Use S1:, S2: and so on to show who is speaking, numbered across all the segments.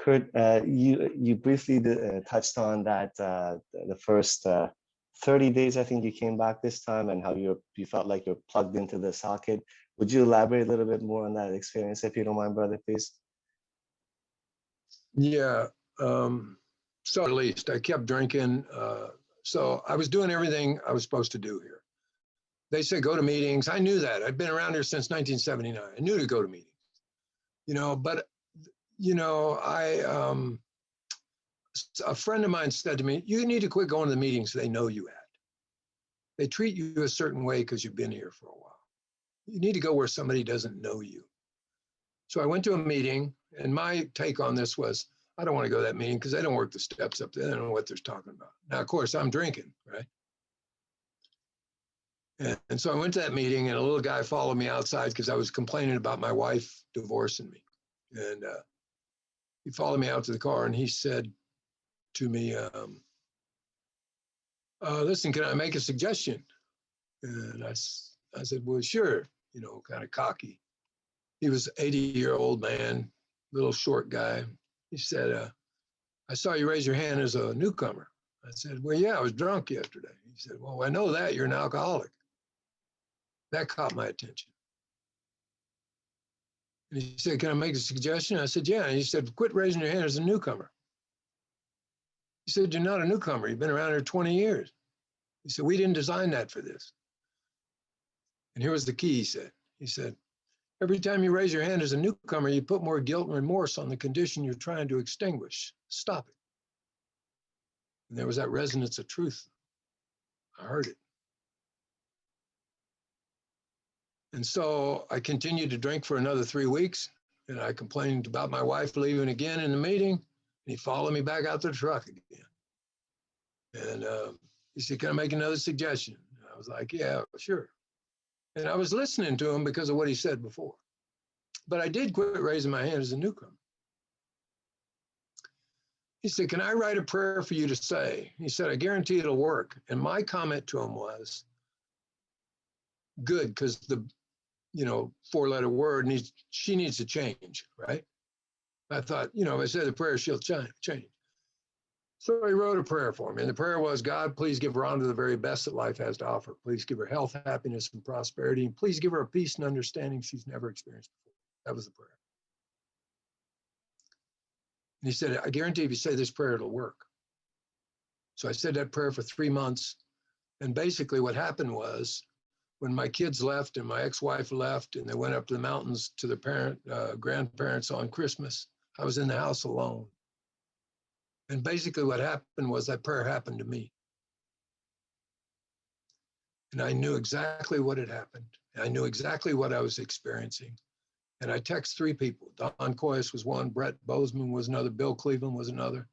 S1: Kurt, you briefly touched on that the first 30 days, I think you came back this time, and how you felt like you're plugged into the socket. Would you elaborate a little bit more on that experience, if you don't mind, brother, please?
S2: Yeah. So at least I kept drinking. So I was doing everything I was supposed to do here. They said go to meetings. I knew that. I'd been around here since 1979. I knew to go to meetings. But a friend of mine said to me, you need to quit going to the meetings they know you at. They treat you a certain way because you've been here for a while. You need to go where somebody doesn't know you. So I went to a meeting, and my take on this was, I don't want to go to that meeting because they don't work the steps up there. They don't know what they're talking about. Now, of course, I'm drinking, right? And so I went to that meeting, and a little guy followed me outside because I was complaining about my wife divorcing me. And he followed me out to the car, and he said to me, listen, can I make a suggestion? And I said, well, sure, kind of cocky. He was an 80-year-old man, little short guy. He said, I saw you raise your hand as a newcomer. I said, well, yeah, I was drunk yesterday. He said, well, I know that. You're an alcoholic. That caught my attention. And he said, can I make a suggestion? I said, yeah. And he said, quit raising your hand as a newcomer. He said, you're not a newcomer. You've been around here 20 years. He said, we didn't design that for this. And here was the key, he said, every time you raise your hand as a newcomer, you put more guilt and remorse on the condition you're trying to extinguish. Stop it. And there was that resonance of truth. I heard it. And so I continued to drink for another 3 weeks, and I complained about my wife leaving again in the meeting, and he followed me back out to the truck again. And he said, can I make another suggestion? And I was like, yeah, sure. And I was listening to him because of what he said before. But I did quit raising my hand as a newcomer. He said, can I write a prayer for you to say? He said, I guarantee it'll work. And my comment to him was, good, because the 4-letter word she needs to change, right? I thought, if I say the prayer, she'll change. So he wrote a prayer for me. And the prayer was, God, please give Rhonda the very best that life has to offer. Please give her health, happiness, and prosperity. And please give her a peace and understanding she's never experienced before. That was the prayer. And he said, I guarantee if you say this prayer, it'll work. So I said that prayer for 3 months. And basically what happened was, when my kids left and my ex-wife left and they went up to the mountains to their grandparents on Christmas, I was in the house alone. And basically what happened was that prayer happened to me. And I knew exactly what had happened. I knew exactly what I was experiencing. And I texted 3 people. Don Coyce was one, Brett Bozeman was another, Bill Cleveland was another.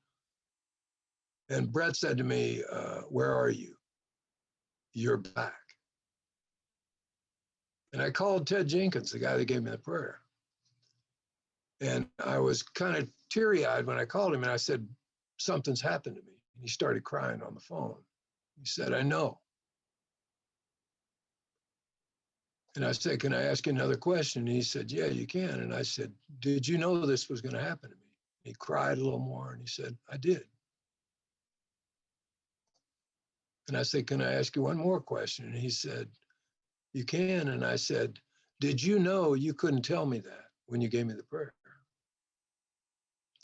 S2: And Brett said to me, where are you? You're back. And I called Ted Jenkins, the guy that gave me the prayer. And I was kind of teary-eyed when I called him, and I said, something's happened to me. And he started crying on the phone. He said, I know. And I said, can I ask you another question? And he said, yeah, you can. And I said, did you know this was going to happen to me? He cried a little more, and he said, I did. And I said, can I ask you one more question? And he said, you can. And I said, did you know you couldn't tell me that when you gave me the prayer?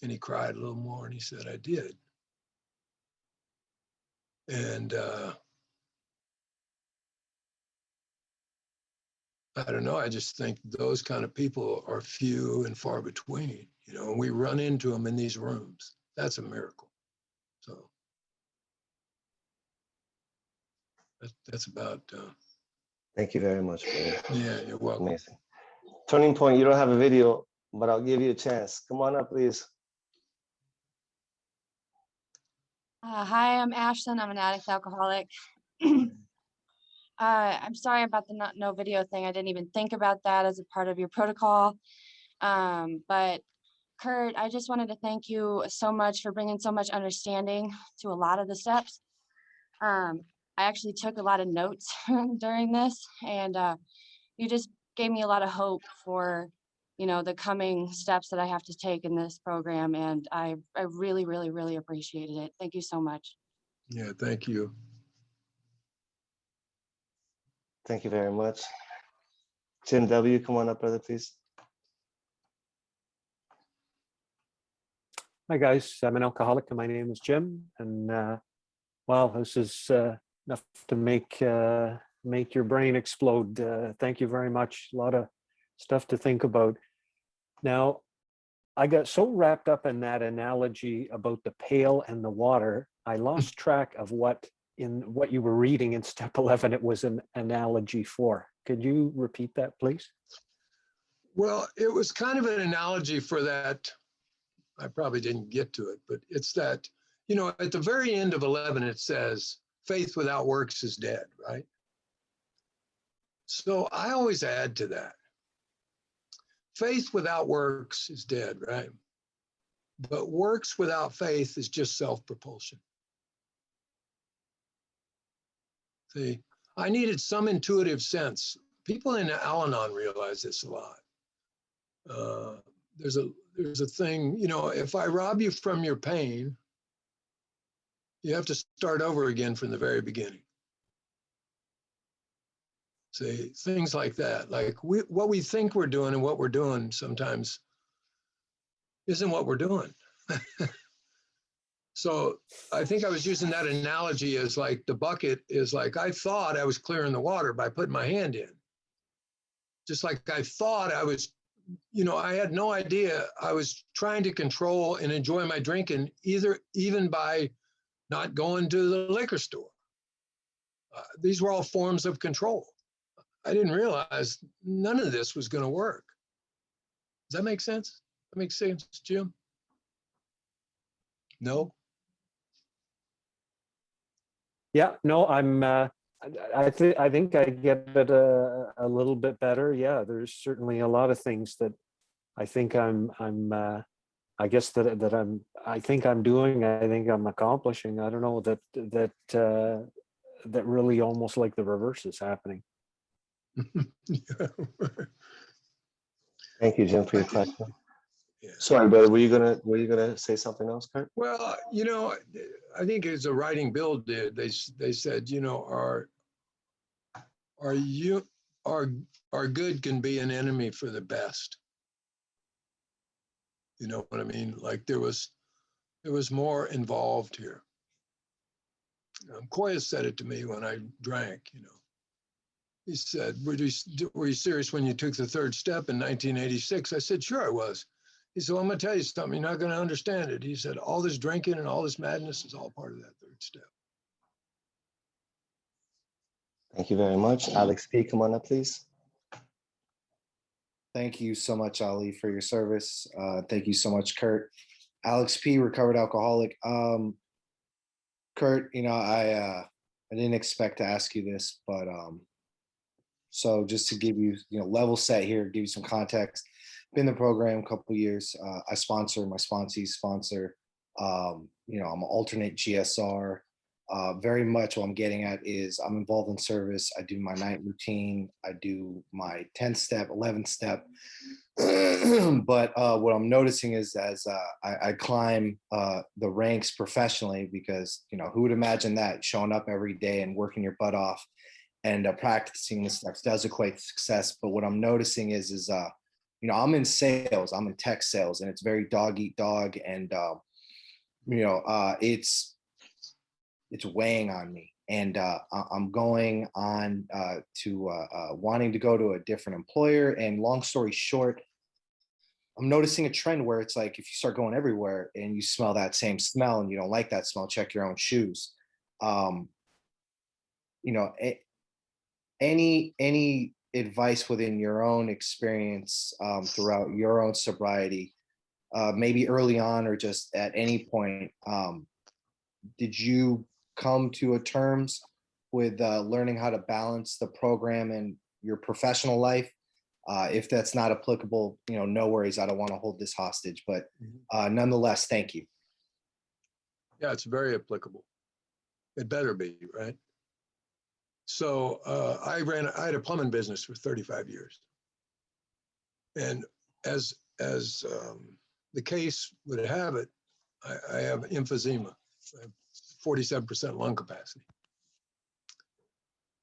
S2: And he cried a little more, and he said, I did. And I don't know, I just think those kind of people are few and far between, and we run into them in these rooms. That's a miracle. So that's about.
S1: Thank you very much, brother.
S2: Yeah, you're welcome.
S1: Amazing. Turning Point, you don't have a video, but I'll give you a chance. Come on up, please.
S3: Hi, I'm Ashlyn. I'm an addict alcoholic. I'm sorry about the no video thing. I didn't even think about that as a part of your protocol. But Kurt, I just wanted to thank you so much for bringing so much understanding to a lot of the steps. I actually took a lot of notes during this, and you just gave me a lot of hope for the coming steps that I have to take in this program. And I really, really, really appreciated it. Thank you so much.
S2: Yeah, thank you.
S1: Thank you very much. Jim W., come on up, brother, please.
S4: Hi guys, I'm an alcoholic and my name is Jim. And well, this is enough to make your brain explode. Thank you very much. A lot of stuff to think about. Now, I got so wrapped up in that analogy about the pail and the water, I lost track of what you were reading in step 11 it was an analogy for. Could you repeat that, please?
S2: Well, it was kind of an analogy for that. I probably didn't get to it, but it's that, at the very end of 11, it says, faith without works is dead, right? So I always add to that. Faith without works is dead, right? But works without faith is just self-propulsion. See, I needed some intuitive sense. People in Al-Anon realize this a lot. There's a thing, if I rob you from your pain, you have to start over again from the very beginning. See, things like that. Like what we think we're doing and what we're doing sometimes isn't what we're doing. So I think I was using that analogy as like the bucket is like, I thought I was clearing the water by putting my hand in. Just like I thought I was, I had no idea I was trying to control and enjoy my drinking even by not going to the liquor store. These were all forms of control. I didn't realize none of this was going to work. Does that make sense? That makes sense, Jim? No?
S4: Yeah, no, I think I get it a little bit better. Yeah, there's certainly a lot of things that I think I guess I think I'm doing, I think I'm accomplishing. I don't know that really almost like the reverse is happening.
S1: Thank you, Jim, for your question.
S2: Yeah.
S1: Sorry, brother, were you gonna say something else, Kurt?
S2: Well, I think as a writing Bill did, they said, our good can be an enemy for the best. You know what I mean? Like there was more involved here. Koya said it to me when I drank, He said, were you serious when you took the third step in 1986? I said, sure I was. He said, well, I'm going to tell you something. You're not going to understand it. He said, all this drinking and all this madness is all part of that third step.
S1: Thank you very much. Alex P., come on up, please.
S5: Thank you so much, Ali, for your service. Thank you so much, Kurt. Alex P., recovered alcoholic. Kurt, I didn't expect to ask you this, but so just to give you, level set here, give you some context. Been in the program a couple of years. I sponsor, my sponsees sponsor. I'm an alternate GSR. Very much what I'm getting at is I'm involved in service. I do my night routine. I do my 10th step, 11th step. But what I'm noticing is as I climb the ranks professionally, because, who would imagine that showing up every day and working your butt off and practicing the steps does equate to success. But what I'm noticing is I'm in sales, I'm in tech sales, and it's very dog eat dog. And, it's weighing on me. And I'm going on to wanting to go to a different employer. And long story short, I'm noticing a trend where it's like, if you start going everywhere and you smell that same smell and you don't like that smell, check your own shoes. Any advice within your own experience throughout your own sobriety, maybe early on or just at any point, did you come to a terms with learning how to balance the program and your professional life? If that's not applicable, no worries. I don't want to hold this hostage, but nonetheless, thank you.
S2: Yeah, it's very applicable. It better be, right? So I had a plumbing business for 35 years. And as the case would have it, I have emphysema. I have 47% lung capacity.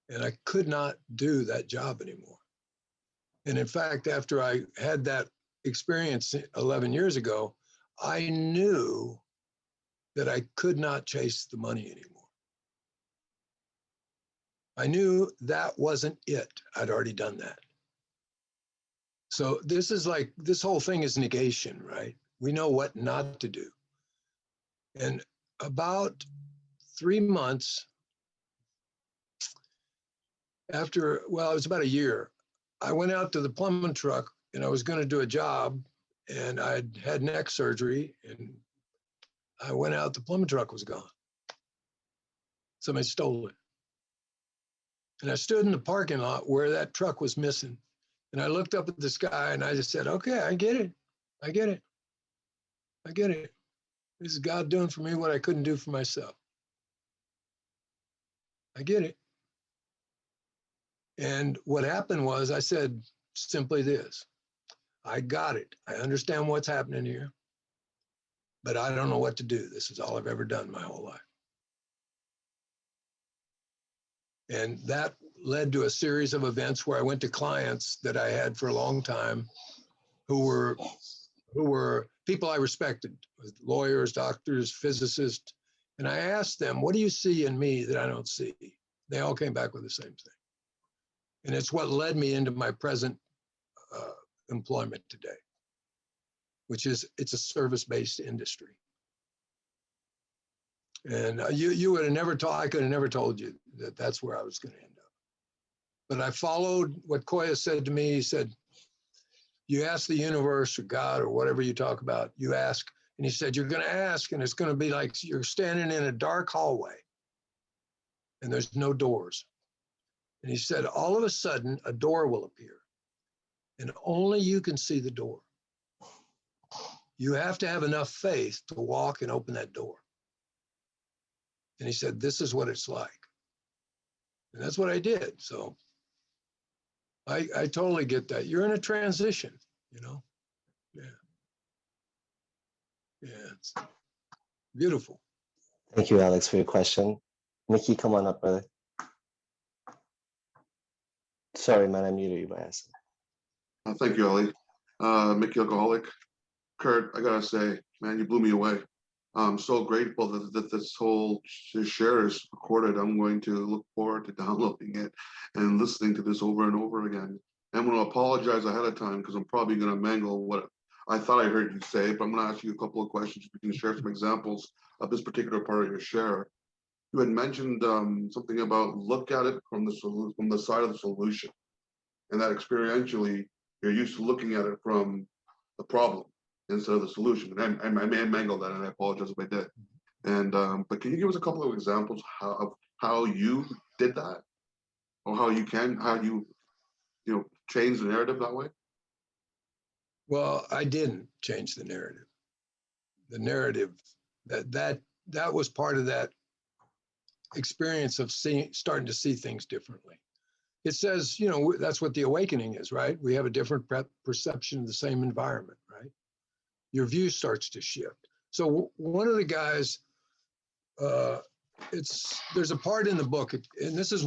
S2: And I could not do that job anymore. And in fact, after I had that experience 11 years ago, I knew that I could not chase the money anymore. I knew that wasn't it. I'd already done that. So this is like, this whole thing is negation, right? We know what not to do. And about 3 months after, well, it was about a year, I went out to the plumbing truck and I was going to do a job, and I'd had neck surgery, and I went out, the plumbing truck was gone. Somebody stole it. And I stood in the parking lot where that truck was missing. And I looked up at the sky and I just said, okay, I get it. I get it. I get it. This is God doing for me what I couldn't do for myself. I get it. And what happened was I said simply this: I got it. I understand what's happening here, but I don't know what to do. This is all I've ever done my whole life. And that led to a series of events where I went to clients that I had for a long time who were people I respected, lawyers, doctors, physicists. And I asked them, what do you see in me that I don't see? They all came back with the same thing. And it's what led me into my present employment today, which is, it's a service-based industry. And you would have never told, I could have never told you that that's where I was going to end up. But I followed what Koya said to me. He said, you ask the universe or God or whatever you talk about, you ask. And he said, you're going to ask, and it's going to be like you're standing in a dark hallway and there's no doors. And he said, all of a sudden, a door will appear and only you can see the door. You have to have enough faith to walk and open that door. And he said, this is what it's like. And that's what I did. So I totally get that. You're in a transition, you know? Yeah. Yeah, it's beautiful.
S1: Thank you, Alex, for your question. Nikki, come on up, brother. Sorry, man, I muted you by accident.
S6: Thank you, Ollie. Mickey Alcoholic. Kurt, I gotta say, man, you blew me away. I'm so grateful that this whole share is recorded. I'm going to look forward to downloading it and listening to this over and over again. I'm going to apologize ahead of time because I'm probably going to mangle what I thought I heard you say, but I'm going to ask you a couple of questions. If you can share some examples of this particular part of your share. You had mentioned something about look at it from the side of the solution, and that experientially you're used to looking at it from the problem instead of the solution. And I may have mangled that, and I apologize if I did. And but can you give us a couple of examples of how you did that, or how you change the narrative that way?
S2: Well, I didn't change the narrative. The narrative that was part of that experience of starting to see things differently. It says, you know, that's what the awakening is, right? We have a different perception of the same environment, right? Your view starts to shift. So one of the guys, there's a part in the book, and this is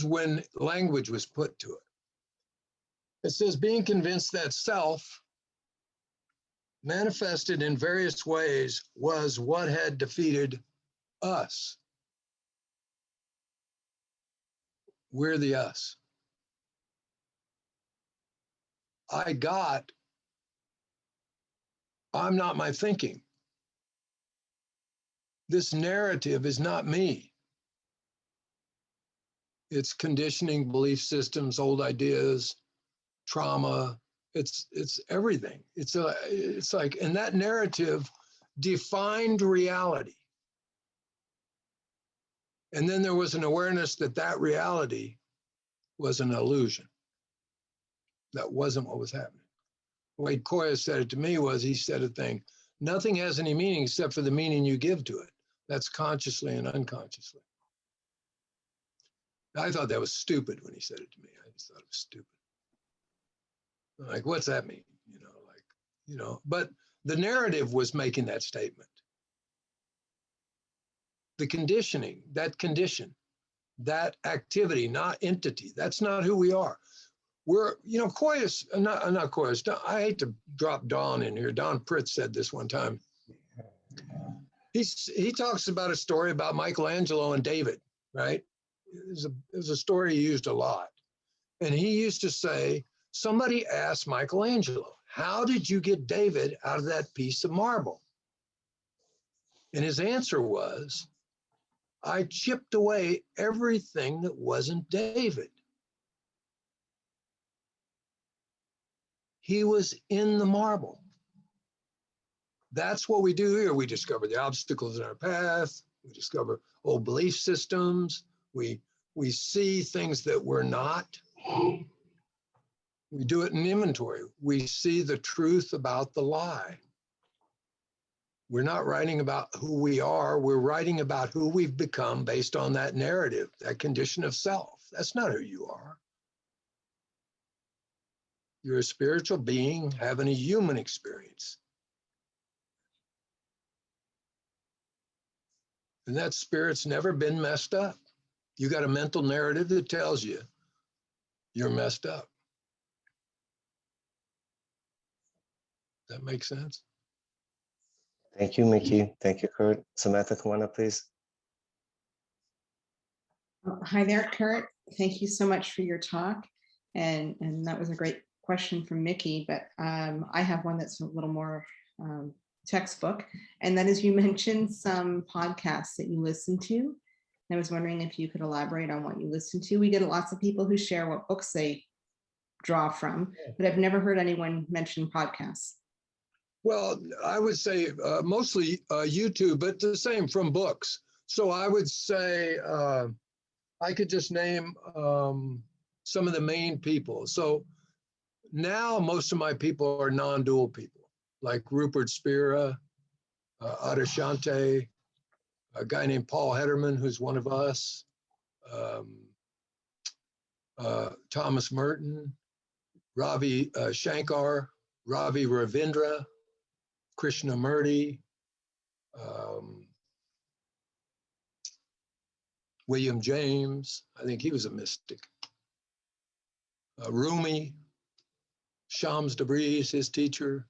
S2: when language was put to it. It says, being convinced that self manifested in various ways was what had defeated us. We're the us. I'm not my thinking. This narrative is not me. It's conditioning, belief systems, old ideas, trauma. It's everything. It's like, and that narrative defined reality. And then there was an awareness that that reality was an illusion. That wasn't what was happening. The way Koya said it to me was, he said a thing, nothing has any meaning except for the meaning you give to it. That's consciously and unconsciously. I thought that was stupid when he said it to me. I just thought it was stupid. Like, what's that mean? but the narrative was making that statement. The conditioning, that condition, that activity, not entity, that's not who we are. We're, Coyus, not Coyus, I hate to drop Don in here. Don Pritz said this one time. He talks about a story about Michelangelo and David, right? It was a story he used a lot. And he used to say, somebody asked Michelangelo, how did you get David out of that piece of marble? And his answer was, I chipped away everything that wasn't David. He was in the marble. That's what we do here. We discover the obstacles in our path. We discover old belief systems. We see things that we're not. We do it in inventory. We see the truth about the lie. We're not writing about who we are. We're writing about who we've become based on that narrative, that condition of self. That's not who you are. You're a spiritual being having a human experience. And that spirit's never been messed up. You got a mental narrative that tells you you're messed up. That makes sense?
S1: Thank you, Mickey. Thank you, Kurt. Samantha, come on up, please.
S7: Hi there, Kurt. Thank you so much for your talk. And that was a great question from Mickey, but I have one that's a little more textbook. And that is, you mentioned some podcasts that you listen to. And I was wondering if you could elaborate on what you listen to. We get lots of people who share what books they draw from, but I've never heard anyone mention podcasts.
S2: Well, I would say mostly YouTube, but the same from books. So I would say I could just name some of the main people. So now most of my people are non-dual people, like Rupert Spira, Adashante, a guy named Paul Hederman, who's one of us, Thomas Merton, Ravi Shankar, Ravi Ravindra, Krishnamurti, William James, I think he was a mystic. Rumi, Shams Tabriz, his teacher.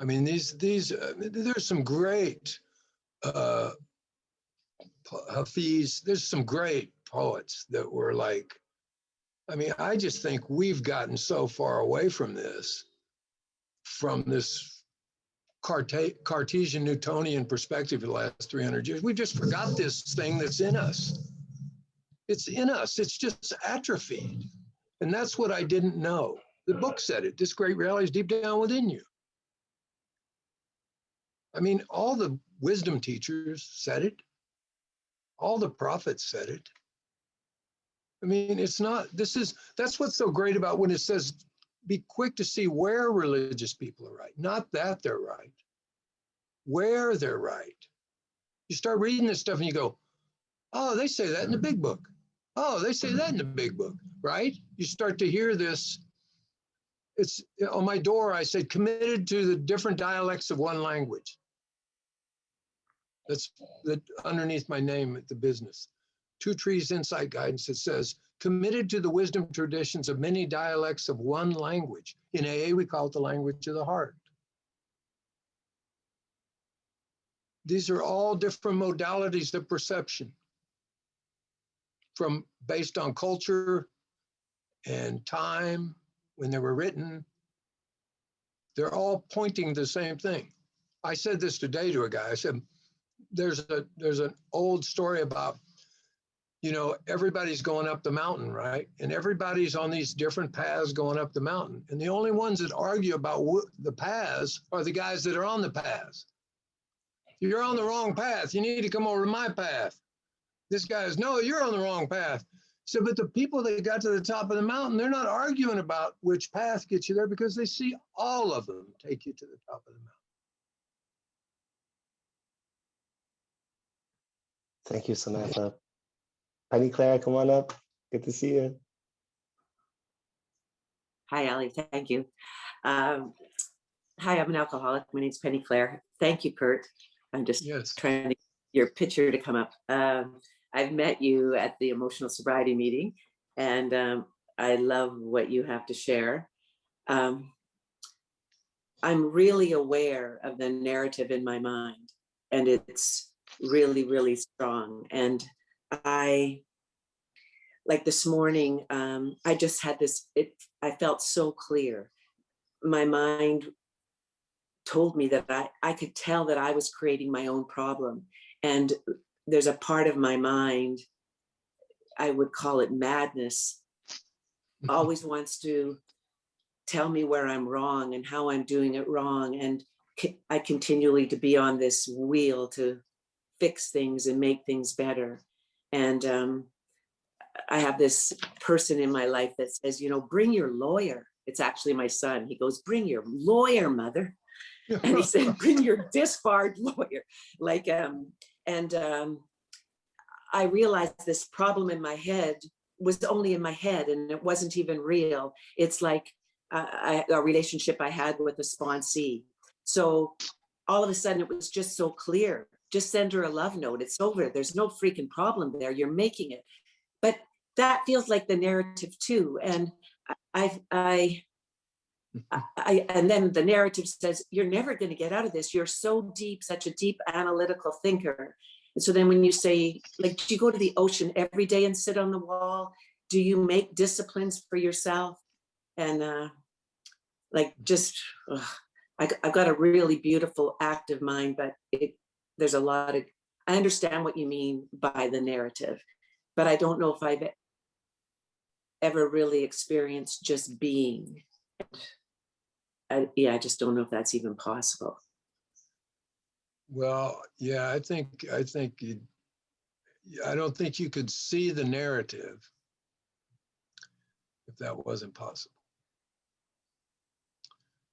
S2: I mean, there's some great Hafiz, there's some great poets that were like, I mean, I just think we've gotten so far away from this Cartesian Newtonian perspective for the last 300 years. We've just forgot this thing that's in us. It's in us. It's just atrophied. And that's what I didn't know. The book said it. This great reality is deep down within you. I mean, all the wisdom teachers said it. All the prophets said it. I mean, it's not, that's what's so great about when it says, be quick to see where religious people are right. Not that they're right, where they're right. You start reading this stuff and you go, oh, they say that in the big book. Oh, they say that in the big book, right? You start to hear this. It's on my door, I said, committed to the different dialects of one language. That's underneath my name at the business. Two Trees Insight Guidance. It says, committed to the wisdom traditions of many dialects of one language. In AA, we call it the language of the heart. These are all different modalities of perception, from based on culture and time when they were written. They're all pointing to the same thing. I said this today to a guy. I said, there's an old story about, everybody's going up the mountain, right? And everybody's on these different paths going up the mountain. And the only ones that argue about the paths are the guys that are on the paths. You're on the wrong path. You need to come over to my path. This guy is, no, you're on the wrong path. So, but the people that got to the top of the mountain, they're not arguing about which path gets you there because they see all of them take you to the top of the mountain.
S1: Thank you, Samantha. Penny Claire, come on up. Good to see you.
S8: Hi, Ali. Thank you. Um, Hi, I'm an alcoholic. My name's Penny Claire. Thank you, Kurt. I'm just
S2: Yes.
S8: trying to get your picture to come up. I've met you at the emotional sobriety meeting, and I love what you have to share. I'm really aware of the narrative in my mind, and it's really, really strong. And like this morning, I just had this, I felt so clear. My mind told me that I could tell that I was creating my own problem. And there's a part of my mind, I would call it madness, always wants to tell me where I'm wrong and how I'm doing it wrong. And I continually to be on this wheel to fix things and make things better. And I have this person in my life that says, you know, bring your lawyer. It's actually my son. He goes, bring your lawyer, mother. And he said, bring your disbarred lawyer. Like, I realized this problem in my head was only in my head and it wasn't even real. It's like a relationship I had with a sponsee. So all of a sudden it was just so clear. Just send her a love note. It's over. There's no freaking problem there. You're making it. But that feels like the narrative too. And and then the narrative says, you're never going to get out of this. You're so deep, such a deep analytical thinker. And so then when you say, like, do you go to the ocean every day and sit on the wall? Do you make disciplines for yourself? And like, just, I've got a really beautiful, active mind, but there's a lot of, I understand what you mean by the narrative, but I don't know if I've ever really experienced just being. I just don't know if that's even possible.
S2: Well, yeah, I don't think you could see the narrative if that wasn't possible.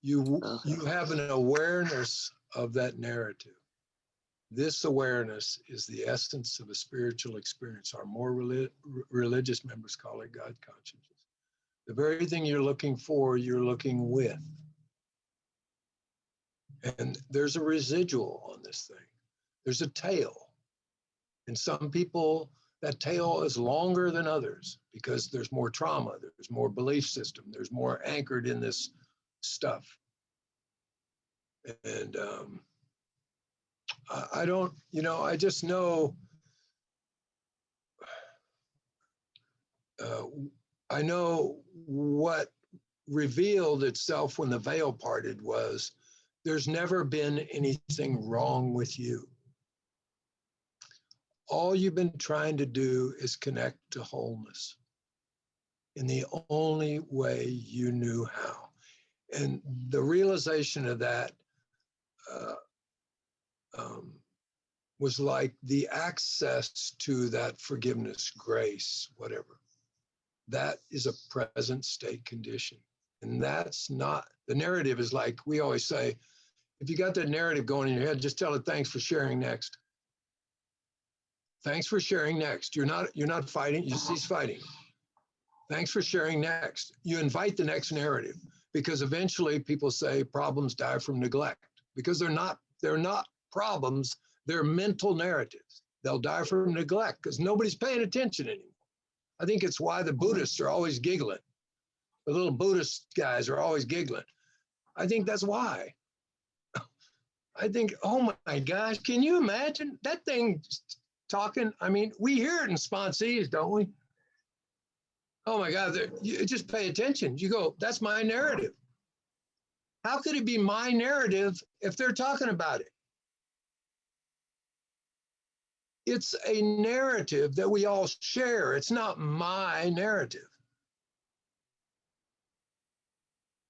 S2: You have an awareness of that narrative. This awareness is the essence of a spiritual experience. Our more religious members call it God consciousness. The very thing you're looking for, you're looking with. And there's a residual on this thing. There's a tail. And some people, that tail is longer than others because there's more trauma, there's more belief system, there's more anchored in this stuff. And I don't, I just know, I know what revealed itself when the veil parted was there's never been anything wrong with you. All you've been trying to do is connect to wholeness in the only way you knew how. And the realization of that was like the access to that forgiveness, grace, whatever. That is a present state condition. And that's not, the narrative is like, we always say, if you got that narrative going in your head, just tell it, thanks for sharing next. Thanks for sharing next. You're not fighting, you cease fighting. Thanks for sharing next. You invite the next narrative because eventually people say problems die from neglect because they're not problems, they're mental narratives. They'll die from neglect because nobody's paying attention anymore. I think it's why the Buddhists are always giggling. The little Buddhist guys are always giggling. I think that's why. I think, oh my gosh, can you imagine that thing talking? I mean, we hear it in sponsees, don't we? Oh my God, you just pay attention. You go, that's my narrative. How could it be my narrative if they're talking about it? It's a narrative that we all share. It's not my narrative.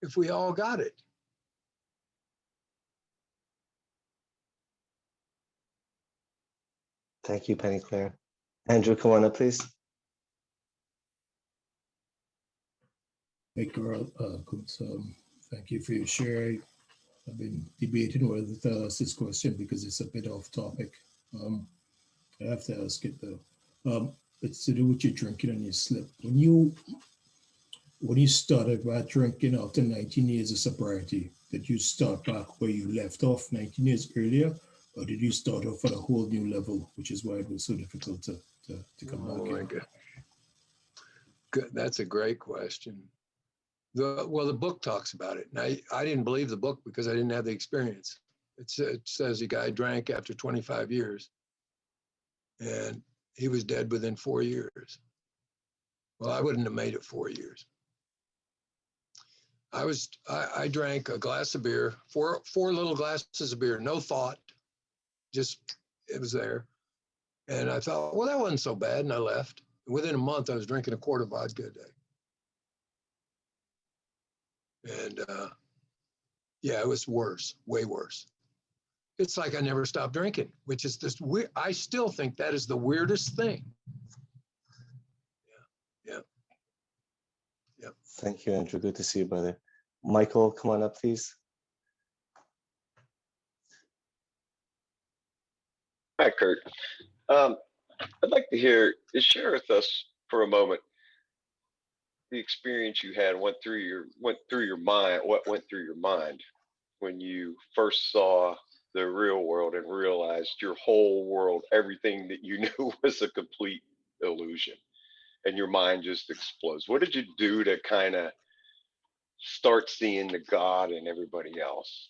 S2: If we all got it.
S1: Thank you, Penny Claire. Andrew, come on up, please.
S9: Hey, Carl. Thank you for your share. I've been debating whether to ask this question because it's a bit off topic. I have to ask it though. It's to do with your drinking and your slip. When you when you started back drinking after 19 years of sobriety, did you start back where you left off 19 years earlier, or did you start off at a whole new level, which is why it was so difficult to come
S2: Oh
S9: back
S2: my
S9: in?
S2: God. Good. That's a great question. Well, the book talks about it. And I didn't believe the book because I didn't have the experience. It says a guy drank after 25 years and he was dead within 4 years. Well, I wouldn't have made it 4 years. I drank a glass of beer, four little glasses of beer, no thought, just it was there. And I thought, well, that wasn't so bad. And I left. Within a month, I was drinking a quart of vodka a day. And yeah, it was worse, way worse. It's like I never stopped drinking, which is just weird. I still think that is the weirdest thing. Yeah.
S1: Thank you, Andrew. Good to see you, brother. Michael, come on up, please.
S10: Hi, Kurt. I'd like to share with us for a moment the experience you had, went through your mind, what went through your mind when you first saw the real world and realized your whole world, everything that you knew was a complete illusion, and your mind just explodes. What did you do to kind of start seeing the God in everybody else?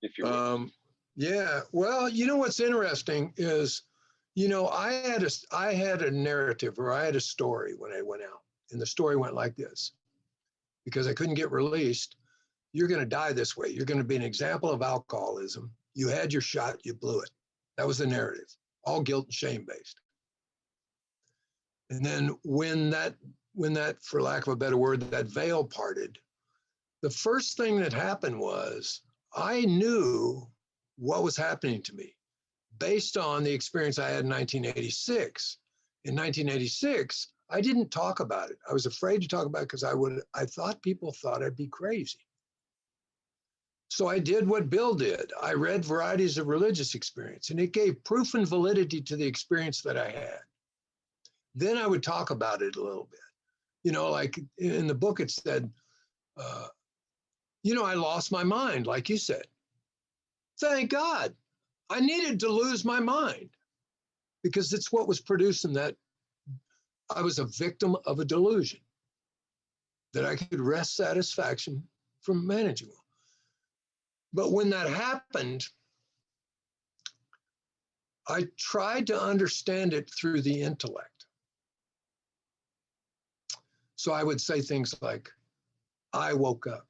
S10: If you will.
S2: Yeah. Well, you know what's interesting is, I had a narrative, or I had a story when I went out, and the story went like this: because I couldn't get released, you're going to die this way. You're going to be an example of alcoholism. You had your shot, you blew it. That was the narrative, all guilt and shame based. And then when that, for lack of a better word, that veil parted, the first thing that happened was I knew what was happening to me based on the experience I had in 1986. In 1986, I didn't talk about it. I was afraid to talk about it because I thought people thought I'd be crazy. So I did what Bill did. I read varieties of religious experience, and it gave proof and validity to the experience that I had. Then I would talk about it a little bit. Like in the book, it said, I lost my mind, like you said. Thank God. I needed to lose my mind because it's what was producing that. I was a victim of a delusion that I could wrest satisfaction from managing well. But when that happened, I tried to understand it through the intellect. So I would say things like, I woke up.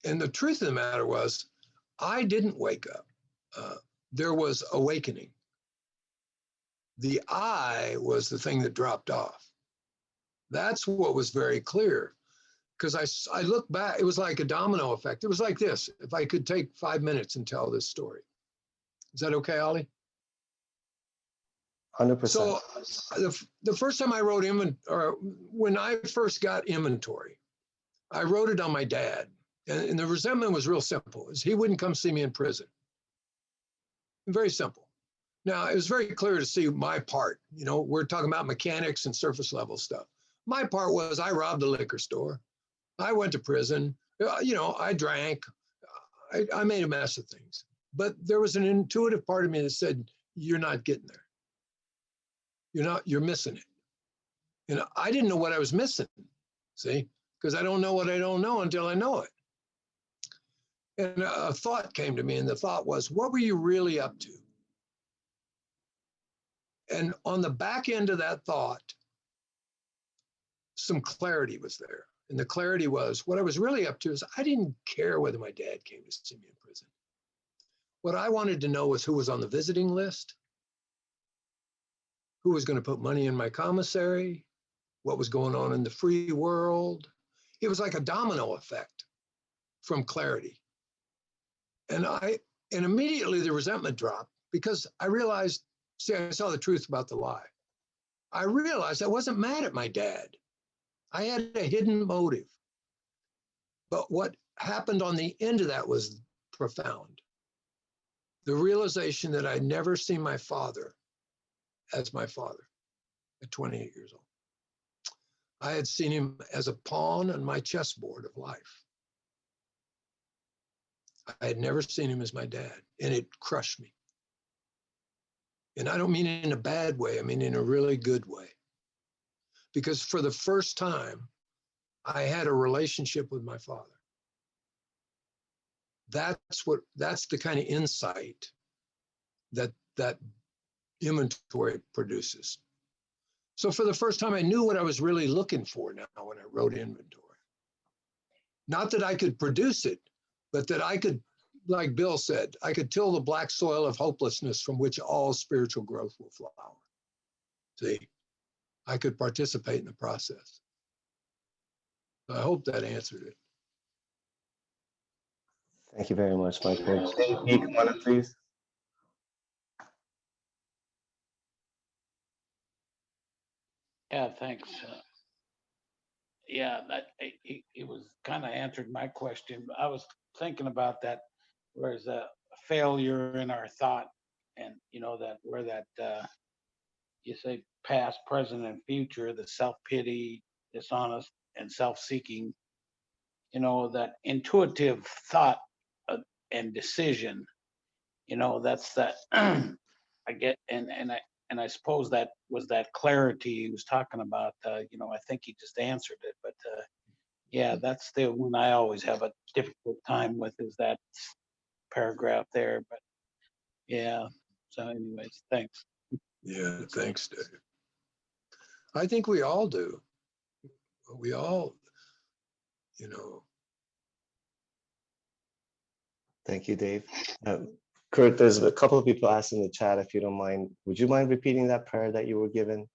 S2: And the truth of the matter was, I didn't wake up. There was awakening. The I was the thing that dropped off. That's what was very clear. Because I look back, it was like a domino effect. It was like this. If I could take 5 minutes and tell this story. Is that okay, Ollie?
S1: 100%.
S2: So the first time I wrote when I first got inventory, I wrote it on my dad. And the resentment was real simple, is he wouldn't come see me in prison. Very simple. Now, it was very clear to see my part. We're talking about mechanics and surface level stuff. My part was I robbed a liquor store. I went to prison. I drank. I made a mess of things. But there was an intuitive part of me that said, you're not getting there. You're missing it. And I didn't know what I was missing, see? Because I don't know what I don't know until I know it. And a thought came to me, and the thought was, what were you really up to? And on the back end of that thought, some clarity was there. And the clarity was, what I was really up to is I didn't care whether my dad came to see me in prison. What I wanted to know was who was on the visiting list, who was going to put money in my commissary, what was going on in the free world. It was like a domino effect from clarity. And immediately the resentment dropped because I realized, I saw the truth about the lie. I realized I wasn't mad at my dad. I had a hidden motive. But what happened on the end of that was profound. The realization that I'd never seen my father as my father at 28 years old. I had seen him as a pawn on my chessboard of life. I had never seen him as my dad, and it crushed me. And I don't mean in a bad way, I mean in a really good way. Because for the first time, I had a relationship with my father. That's the kind of insight that inventory produces. So for the first time, I knew what I was really looking for now when I wrote inventory. Not that I could produce it, but that I could, like Bill said, I could till the black soil of hopelessness from which all spiritual growth will flower. See, I could participate in the process. I hope that answered it.
S1: Thank you very much, Michael. Can you come on up, please?
S11: Yeah, thanks. Yeah, it was kind of answered my question. I was thinking about that. Where's a failure in our thought, and that where that you say past, present, and future, the self pity, dishonest, and self seeking. That intuitive thought and decision. That's that. I get, and I suppose that was that clarity he was talking about. I think he just answered it, but yeah, that's the one I always have a difficult time with, is that paragraph there. But yeah, so anyways, thanks.
S2: Yeah, thanks, Dave. I think we all do. We all,
S1: Thank you, Dave. Kurt, there's a couple of people asking in the chat, if you don't mind. Would you mind repeating that prayer that you were given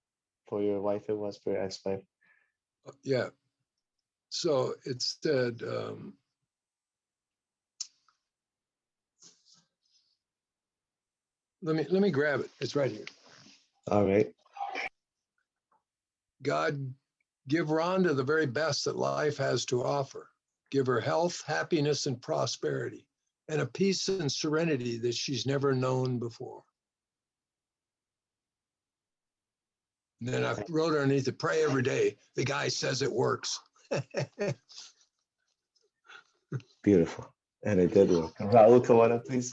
S1: for your wife? It was for your ex-wife.
S2: Yeah. So it said, let me grab it. It's right here.
S1: All right.
S2: God, give Rhonda the very best that life has to offer. Give her health, happiness, and prosperity, and a peace and serenity that she's never known before. And then I wrote underneath it, pray every day. The guy says it works.
S1: Beautiful. And it did work. Raul, come on up, please.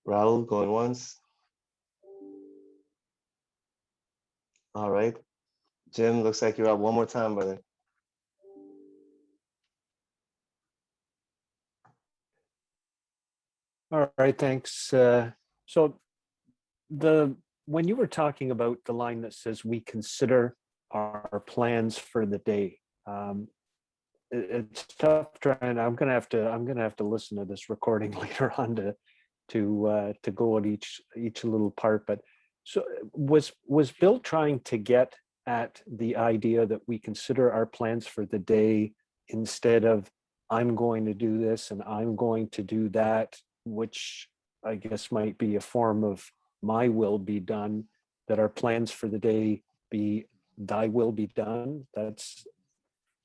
S1: Raul, going once. All right. Jim, looks like you're up one more time, brother.
S4: All right, thanks. So when you were talking about the line that says we consider our plans for the day, it's tough trying. I'm gonna have to listen to this recording later on to go at each little part. But so was Bill trying to get at the idea that we consider our plans for the day instead of I'm going to do this and I'm going to do that, which I guess might be a form of my will be done, that our plans for the day be thy will be done.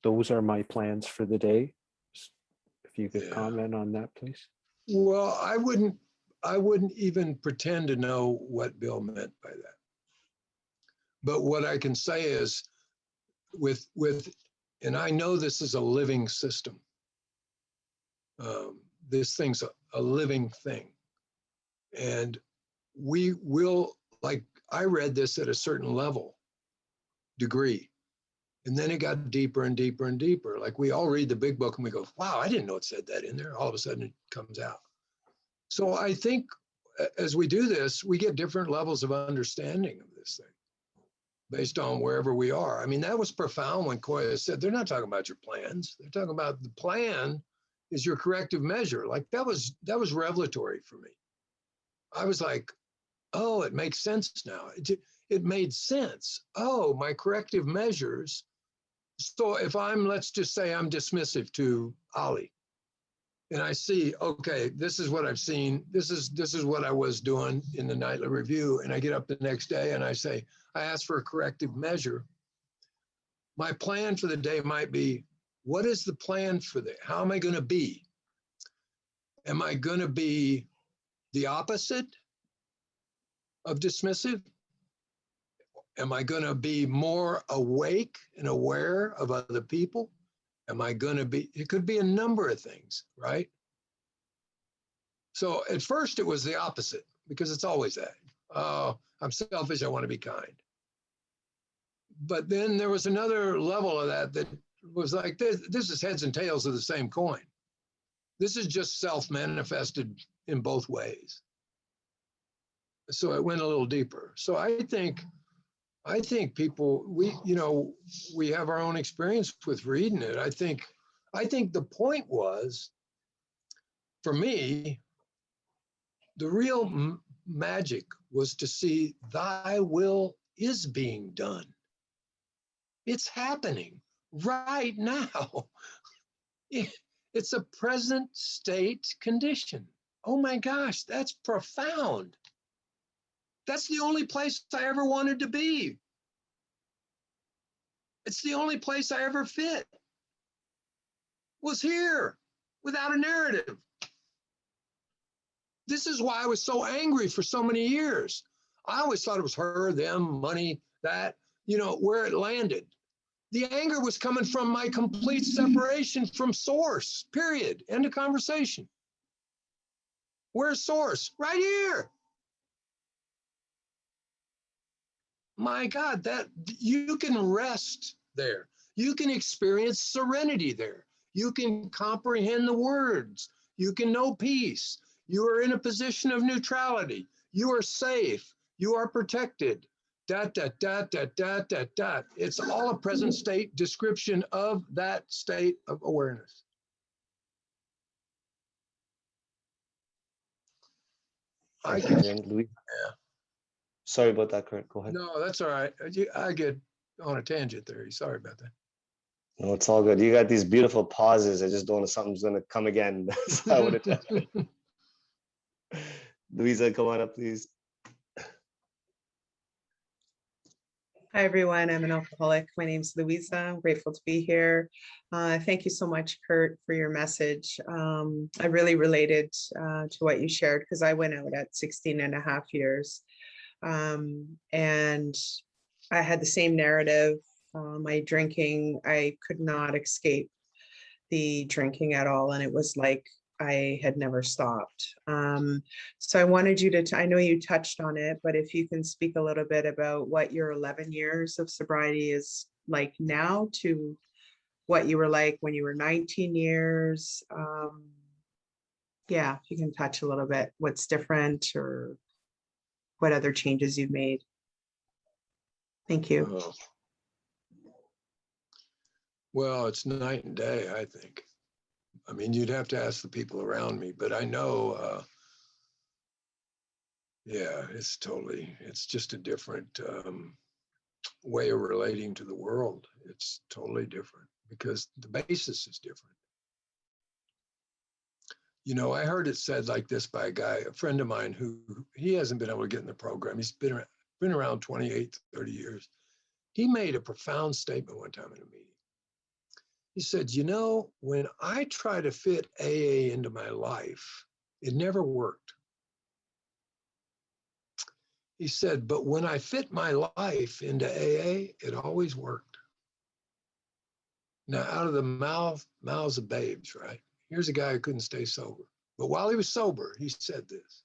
S4: Those are my plans for the day. If you could comment on that, please.
S2: Well, I wouldn't even pretend to know what Bill meant by that. But what I can say is and I know this is a living system. This thing's a living thing. And we will, like, I read this at a certain degree. And then it got deeper and deeper and deeper. Like, we all read the big book and we go, wow, I didn't know it said that in there. All of a sudden it comes out. So I think as we do this, we get different levels of understanding of this thing based on wherever we are. I mean, that was profound when Koya said, they're not talking about your plans. They're talking about the plan is your corrective measure. Like, that was revelatory for me. I was like, oh, it makes sense now. It made sense. Oh, my corrective measures. So if let's just say I'm dismissive to Ali, and I see, okay, this is what I've seen. This is what I was doing in the nightly review. And I get up the next day and I say, I ask for a corrective measure. My plan for the day might be, what is the plan for how am I going to be? Am I going to be the opposite of dismissive? Am I going to be more awake and aware of other people? Am I going to be, it could be a number of things, right? So at first it was the opposite, because it's always that. Oh, I'm selfish, I want to be kind. But then there was another level of that was like, this is heads and tails of the same coin. This is just self-manifested in both ways. So it went a little deeper. So I think people, we have our own experience with reading it. I think the point was, for me, the real magic was to see thy will is being done. It's happening right now. It's a present state condition. Oh my gosh, that's profound. That's the only place I ever wanted to be. It's the only place I ever fit. Was here without a narrative. This is why I was so angry for so many years. I always thought it was her, them, money, that, where it landed. The anger was coming from my complete separation from source, period. End of conversation. Where's source? Right here. My God, that you can rest there. You can experience serenity there. You can comprehend the words. You can know peace. You are in a position of neutrality. You are safe. You are protected. ... It's all a present state description of that state of awareness. I
S1: Thank you,
S2: can,
S1: Jim. Louis,
S2: yeah.
S1: sorry about that, Kurt. Go ahead.
S2: No, that's all right. I get on a tangent there. Sorry about that.
S1: No, it's all good. You got these beautiful pauses. I just don't know something's going to come again. So I wanted to. Louisa, come on up, please.
S12: Hi, everyone. I'm an alcoholic. My name's Louisa. I'm grateful to be here. Thank you so much, Kurt, for your message. I really related to what you shared because I went out at 16 and a half years. And I had the same narrative. My drinking, I could not escape the drinking at all. And it was like I had never stopped. So I wanted you to, I know you touched on it, but if you can speak a little bit about what your 11 years of sobriety is like now to what you were like when you were 19 years. Yeah, if you can touch a little bit, what's different or what other changes you've made. Thank you.
S2: Well, it's night and day, I think. I mean, you'd have to ask the people around me, but I know, yeah, it's just a different way of relating to the world. It's totally different because the basis is different. I heard it said like this by a friend of mine who he hasn't been able to get in the program. He's been around 28, 30 years. He made a profound statement one time in a meeting. He said, when I try to fit AA into my life, it never worked. He said, but when I fit my life into AA, it always worked. Now, out of the mouths of babes, right? Here's a guy who couldn't stay sober. But while he was sober, he said this.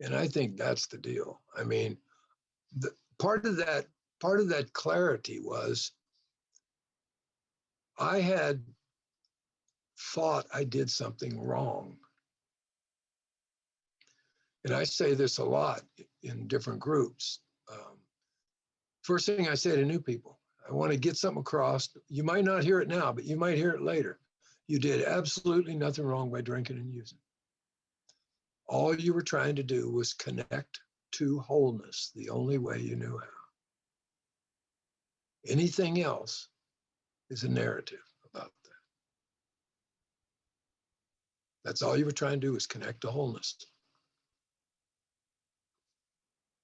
S2: And I think that's the deal. I mean, part of that clarity was I had thought I did something wrong. And I say this a lot in different groups. First thing I say to new people, I want to get something across. You might not hear it now, but you might hear it later. You did absolutely nothing wrong by drinking and using. All you were trying to do was connect to wholeness the only way you knew how. Anything else is a narrative about that. That's all you were trying to do is connect to wholeness.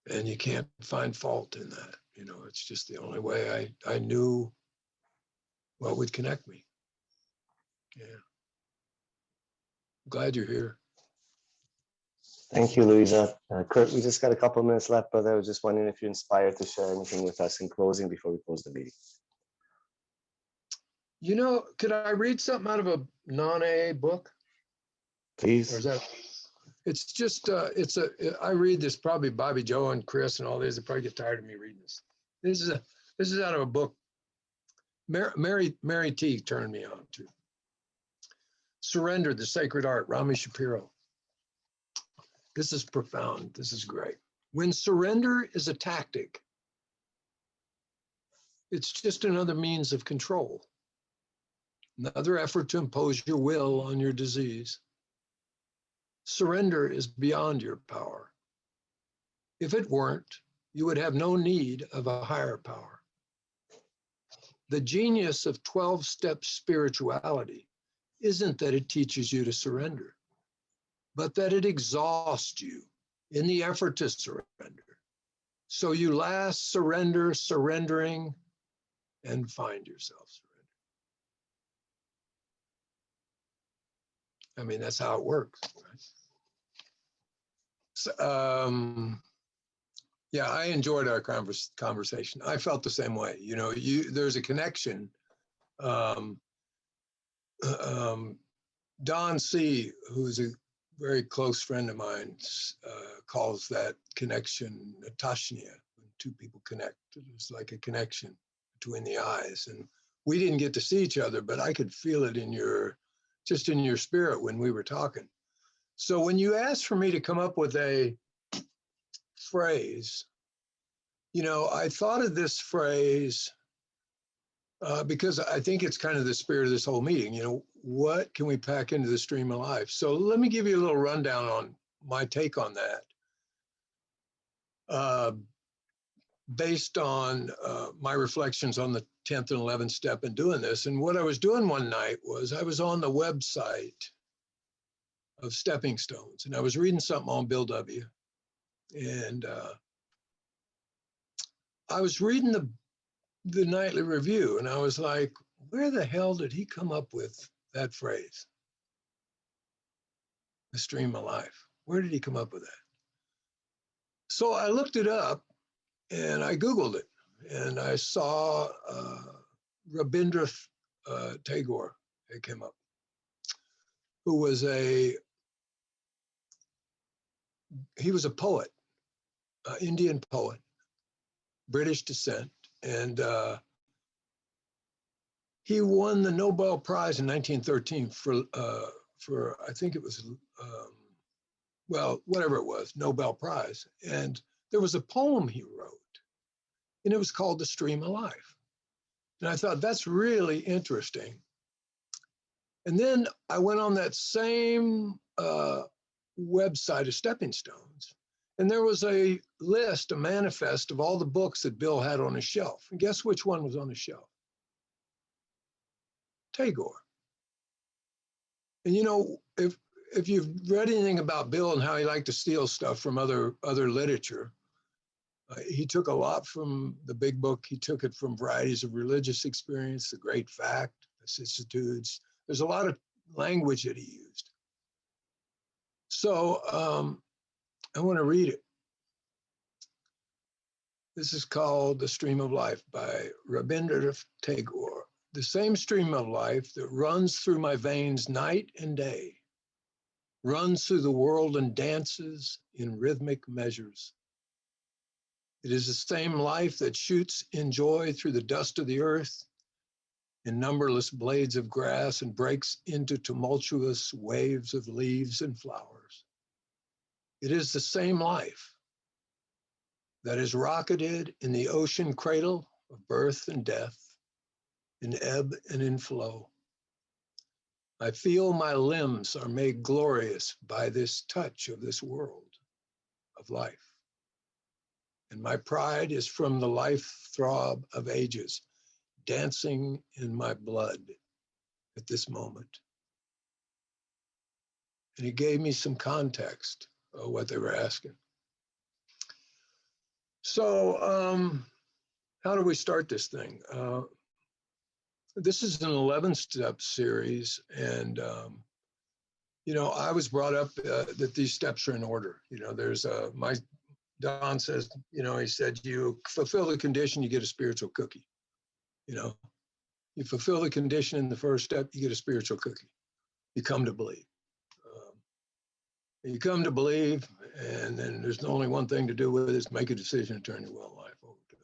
S2: And you can't find fault in that. It's just the only way I knew what would connect me. Yeah. I'm glad you're here.
S1: Thank you, Louisa. Kurt, we just got a couple of minutes left, brother. I was just wondering if you're inspired to share anything with us in closing before we close the meeting.
S2: You know, could I read something out of a non-AA book? Or is
S1: Please.
S2: that, it's just, I read this, probably Bobby Joe and Chris and all these, they probably get tired of me reading this. This is out of a book Mary T turned me on to. Surrender, the Sacred Art, Rami Shapiro. This is profound. This is great. When surrender is a tactic, it's just another means of control, another effort to impose your will on your disease. Surrender is beyond your power. If it weren't, you would have no need of a higher power. The genius of 12-step spirituality isn't that it teaches you to surrender, but that it exhausts you in the effort to surrender. So you last surrendering, and find yourself surrender. I mean, that's how it works, right? So, yeah, I enjoyed our conversation. I felt the same way. You know, there's a connection. Don C., who's a very close friend of mine, calls that connection Natashnia. When two people connect, it's like a connection between the eyes. And we didn't get to see each other, but I could feel it in your spirit when we were talking. So when you asked for me to come up with a phrase, you know, I thought of this phrase because I think it's kind of the spirit of this whole meeting. You know, what can we pack into the stream of life? So let me give you a little rundown on my take on that, based on my reflections on the 10th and 11th step in doing this. And what I was doing one night was I was on the website of Stepping Stones, and I was reading something on Bill W. And I was reading the nightly review, and I was like, where the hell did he come up with that phrase? The stream of life. Where did he come up with that? So I looked it up and I Googled it, and I saw Rabindranath Tagore. It came up, who was he was a poet, Indian poet, British descent, and he won the Nobel Prize in 1913 for I think it was, well, whatever it was, Nobel Prize. And there was a poem he wrote, and it was called The Stream of Life. And I thought, that's really interesting. And then I went on that same website of Stepping Stones, and there was a list, a manifest of all the books that Bill had on his shelf. And guess which one was on his shelf? Tagore. And you know, if you've read anything about Bill and how he liked to steal stuff from other literature, he took a lot from the big book. He took it from varieties of religious experience, the great fact, vicissitudes. There's a lot of language that he used. So I want to read it. This is called The Stream of Life by Rabindranath Tagore. The same stream of life that runs through my veins night and day, runs through the world and dances in rhythmic measures. It is the same life that shoots in joy through the dust of the earth, in numberless blades of grass, and breaks into tumultuous waves of leaves and flowers. It is the same life that is rocketed in the ocean cradle of birth and death, in ebb and in flow. I feel my limbs are made glorious by this touch of this world of life. And my pride is from the life throb of ages, dancing in my blood at this moment. And he gave me some context of what they were asking. So how do we start this thing? This is an 11-step series, and You know, I was brought up that these steps are in order. You know, there's Don says, you know, he said, you fulfill the condition, you get a spiritual cookie. You know, you fulfill the condition in the first step, you get a spiritual cookie. You come to believe. You come to believe, and then there's only one thing to do with it, is make a decision and turn your will and life over to it.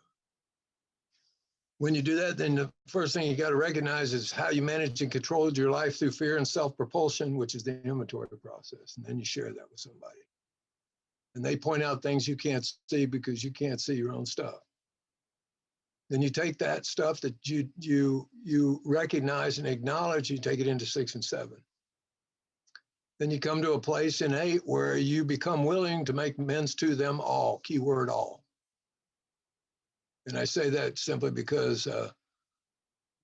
S2: When you do that, then the first thing you got to recognize is how you manage and control your life through fear and self-propulsion, which is the inventory process. And then you share that with somebody. And they point out things you can't see because you can't see your own stuff. Then you take that stuff that you recognize and acknowledge, you take it into 6 and 7. Then you come to a place in 8 where you become willing to make amends to them all, keyword all. And I say that simply because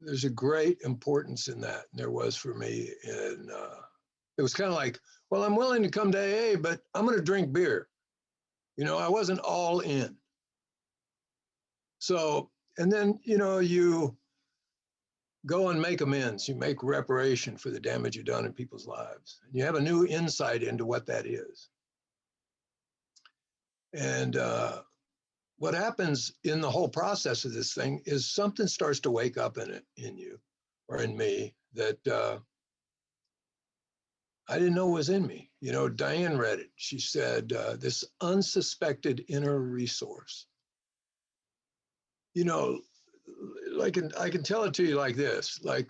S2: there's a great importance in that. And there was for me. And it was kind of like, well, I'm willing to come to AA, but I'm going to drink beer. You know, I wasn't all in. So, and then, you know, you go and make amends. You make reparation for the damage you've done in people's lives. You have a new insight into what that is. And what happens in the whole process of this thing is something starts to wake up in you or in me that I didn't know was in me. You know, Diane read it. She said, this unsuspected inner resource. You know, like I can tell it to you like this, like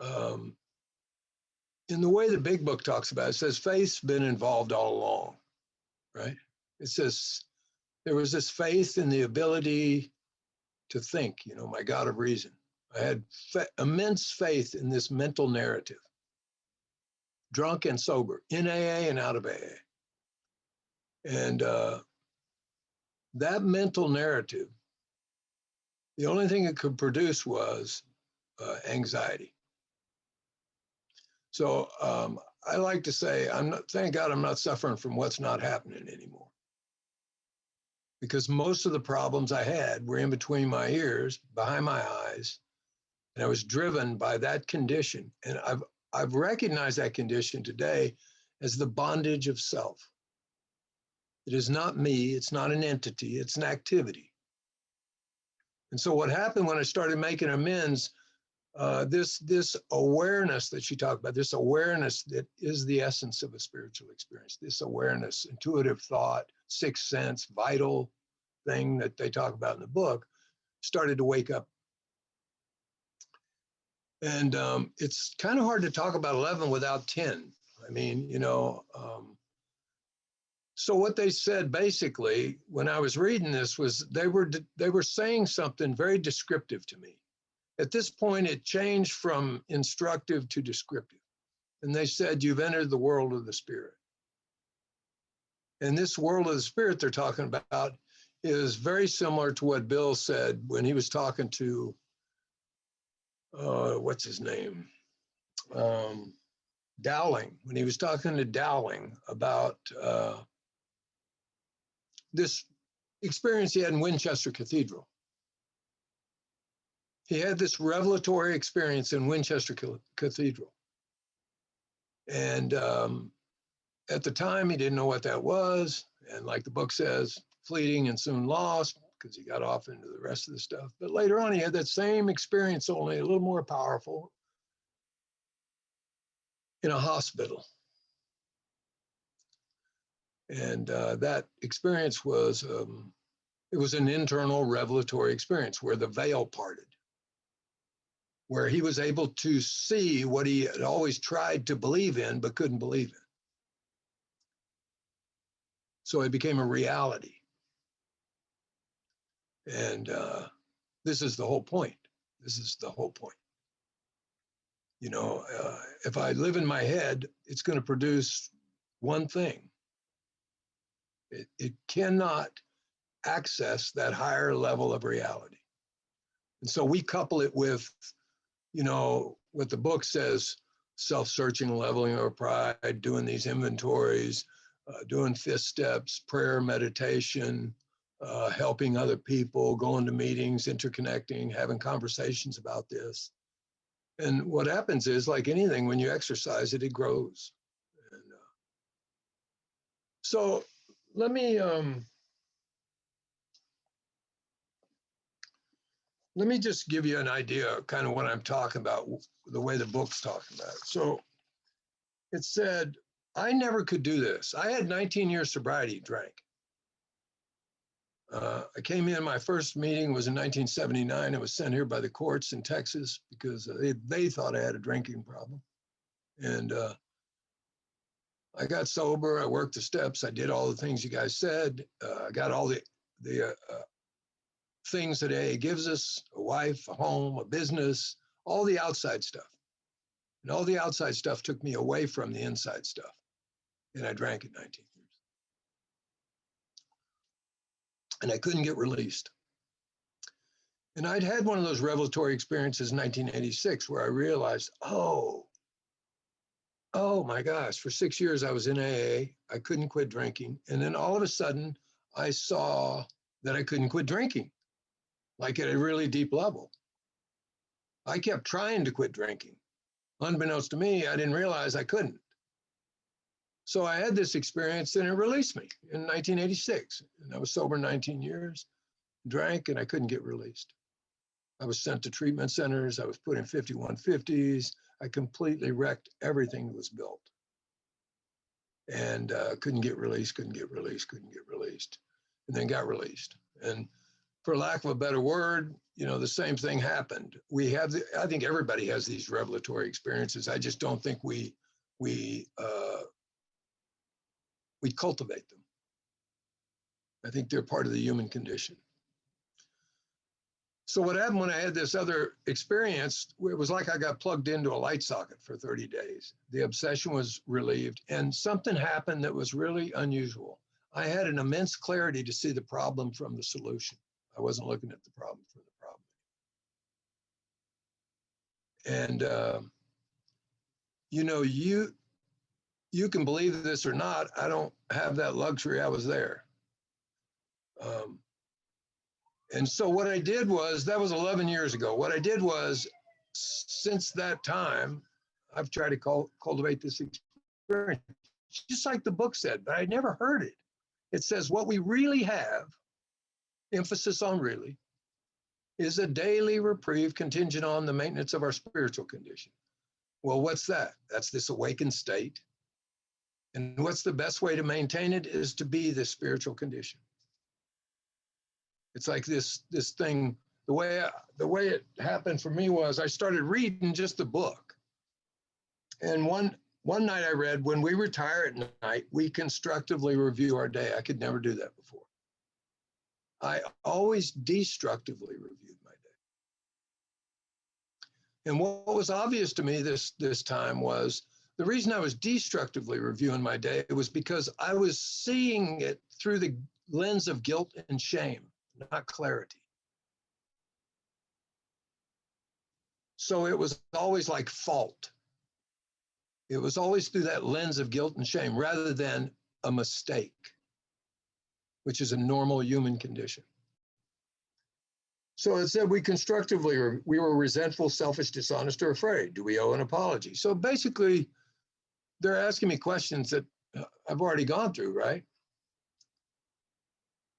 S2: in the way the big book talks about it, it says faith's been involved all along, right? It says there was this faith in the ability to think, you know, my God of reason. I had immense faith in this mental narrative, drunk and sober, in AA and out of AA. And that mental narrative, the only thing it could produce was anxiety. So I like to say, thank God I'm not suffering from what's not happening anymore. Because most of the problems I had were in between my ears, behind my eyes, and I was driven by that condition. And I've recognized that condition today as the bondage of self. It is not me, it's not an entity, it's an activity. And so what happened when I started making amends, this awareness that you talk about, this awareness that is the essence of a spiritual experience, this awareness, intuitive thought, sixth sense, vital thing that they talk about in the book, started to wake up. And it's kind of hard to talk about 11 without 10. I mean, you know, so what they said basically when I was reading this was they were saying something very descriptive to me. At this point, it changed from instructive to descriptive. And they said, you've entered the world of the spirit. And this world of the spirit they're talking about is very similar to what Bill said when he was talking to, what's his name? Dowling, when he was talking to Dowling about this experience he had in Winchester Cathedral. He had this revelatory experience in Winchester Cathedral. And at the time, he didn't know what that was. And like the book says, fleeting and soon lost because he got off into the rest of the stuff. But later on, he had that same experience, only a little more powerful, in a hospital. And that experience was, it was an internal revelatory experience where the veil parted, where he was able to see what he had always tried to believe in, but couldn't believe in. So it became a reality. And this is the whole point. This is the whole point. You know, if I live in my head, it's going to produce one thing. It cannot access that higher level of reality. And so we couple it with, you know, what the book says, self-searching, leveling our pride, doing these inventories, doing fifth steps, prayer, meditation, helping other people, going to meetings, interconnecting, having conversations about this. And what happens is, like anything, when you exercise it, it grows. And, so let me just give you an idea of kind of what I'm talking about, the way the book's talking about it. So it said, I never could do this. I had 19 years sobriety, drank. I came in, my first meeting was in 1979. I was sent here by the courts in Texas because they thought I had a drinking problem. And I got sober, I worked the steps, I did all the things you guys said. I got all the things that AA gives us, a wife, a home, a business, all the outside stuff. And all the outside stuff took me away from the inside stuff. And I drank at 19 years. And I couldn't get released. And I'd had one of those revelatory experiences in 1986 where I realized, oh my gosh, for 6 years I was in AA, I couldn't quit drinking. And then all of a sudden I saw that I couldn't quit drinking, like at a really deep level. I kept trying to quit drinking. Unbeknownst to me, I didn't realize I couldn't. So I had this experience and it released me in 1986. And I was sober 19 years, drank, and I couldn't get released. I was sent to treatment centers. I was put in 5150s. I completely wrecked everything that was built. And couldn't get released, and then got released. And for lack of a better word, the same thing happened. I think everybody has these revelatory experiences. I just don't think we cultivate them. I think they're part of the human condition. So what happened when I had this other experience, it was like I got plugged into a light socket for 30 days. The obsession was relieved, and something happened that was really unusual. I had an immense clarity to see the problem from the solution. I wasn't looking at the problem from the problem. And, you can believe this or not, I don't have that luxury. I was there. And so what I did was, that was 11 years ago. What I did was, since that time, I've tried to cultivate this experience, just like the book said, but I never heard it. It says what we really have, emphasis on really, is a daily reprieve contingent on the maintenance of our spiritual condition. Well, what's that? That's this awakened state. And what's the best way to maintain it is to be the spiritual condition. It's like this thing, the way it happened for me was I started reading just the book. And one night I read, when we retire at night, we constructively review our day. I could never do that before. I always destructively reviewed my day. And what was obvious to me this time was the reason I was destructively reviewing my day was because I was seeing it through the lens of guilt and shame, not clarity. So it was always like fault. It was always through that lens of guilt and shame rather than a mistake, which is a normal human condition. So it said we were resentful, selfish, dishonest, or afraid. Do we owe an apology? So basically, they're asking me questions that I've already gone through, right?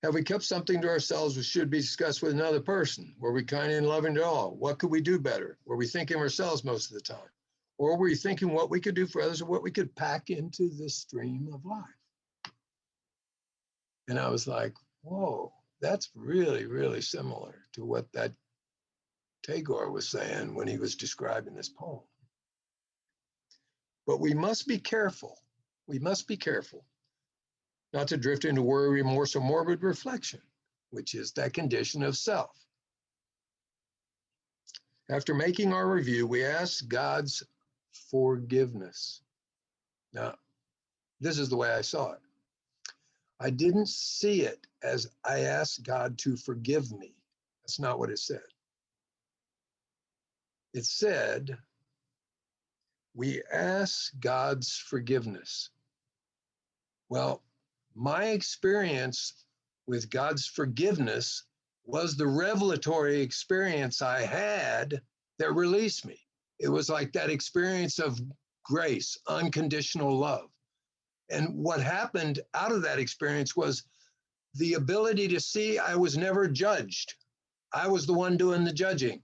S2: Have we kept something to ourselves which should be discussed with another person? Were we kind and loving at all? What could we do better? Were we thinking of ourselves most of the time? Or were we thinking what we could do for others or what we could pack into the stream of life? And I was like, whoa, that's really, really similar to what that Tagore was saying when he was describing this poem. But we must be careful. We must be careful not to drift into worry, remorse, or morbid reflection, which is that condition of self. After making our review, we ask God's forgiveness. Now, this is the way I saw it. I didn't see it as I asked God to forgive me. That's not what it said. It said, we ask God's forgiveness. Well, my experience with God's forgiveness was the revelatory experience I had that released me. It was like that experience of grace, unconditional love. And what happened out of that experience was the ability to see I was never judged. I was the one doing the judging.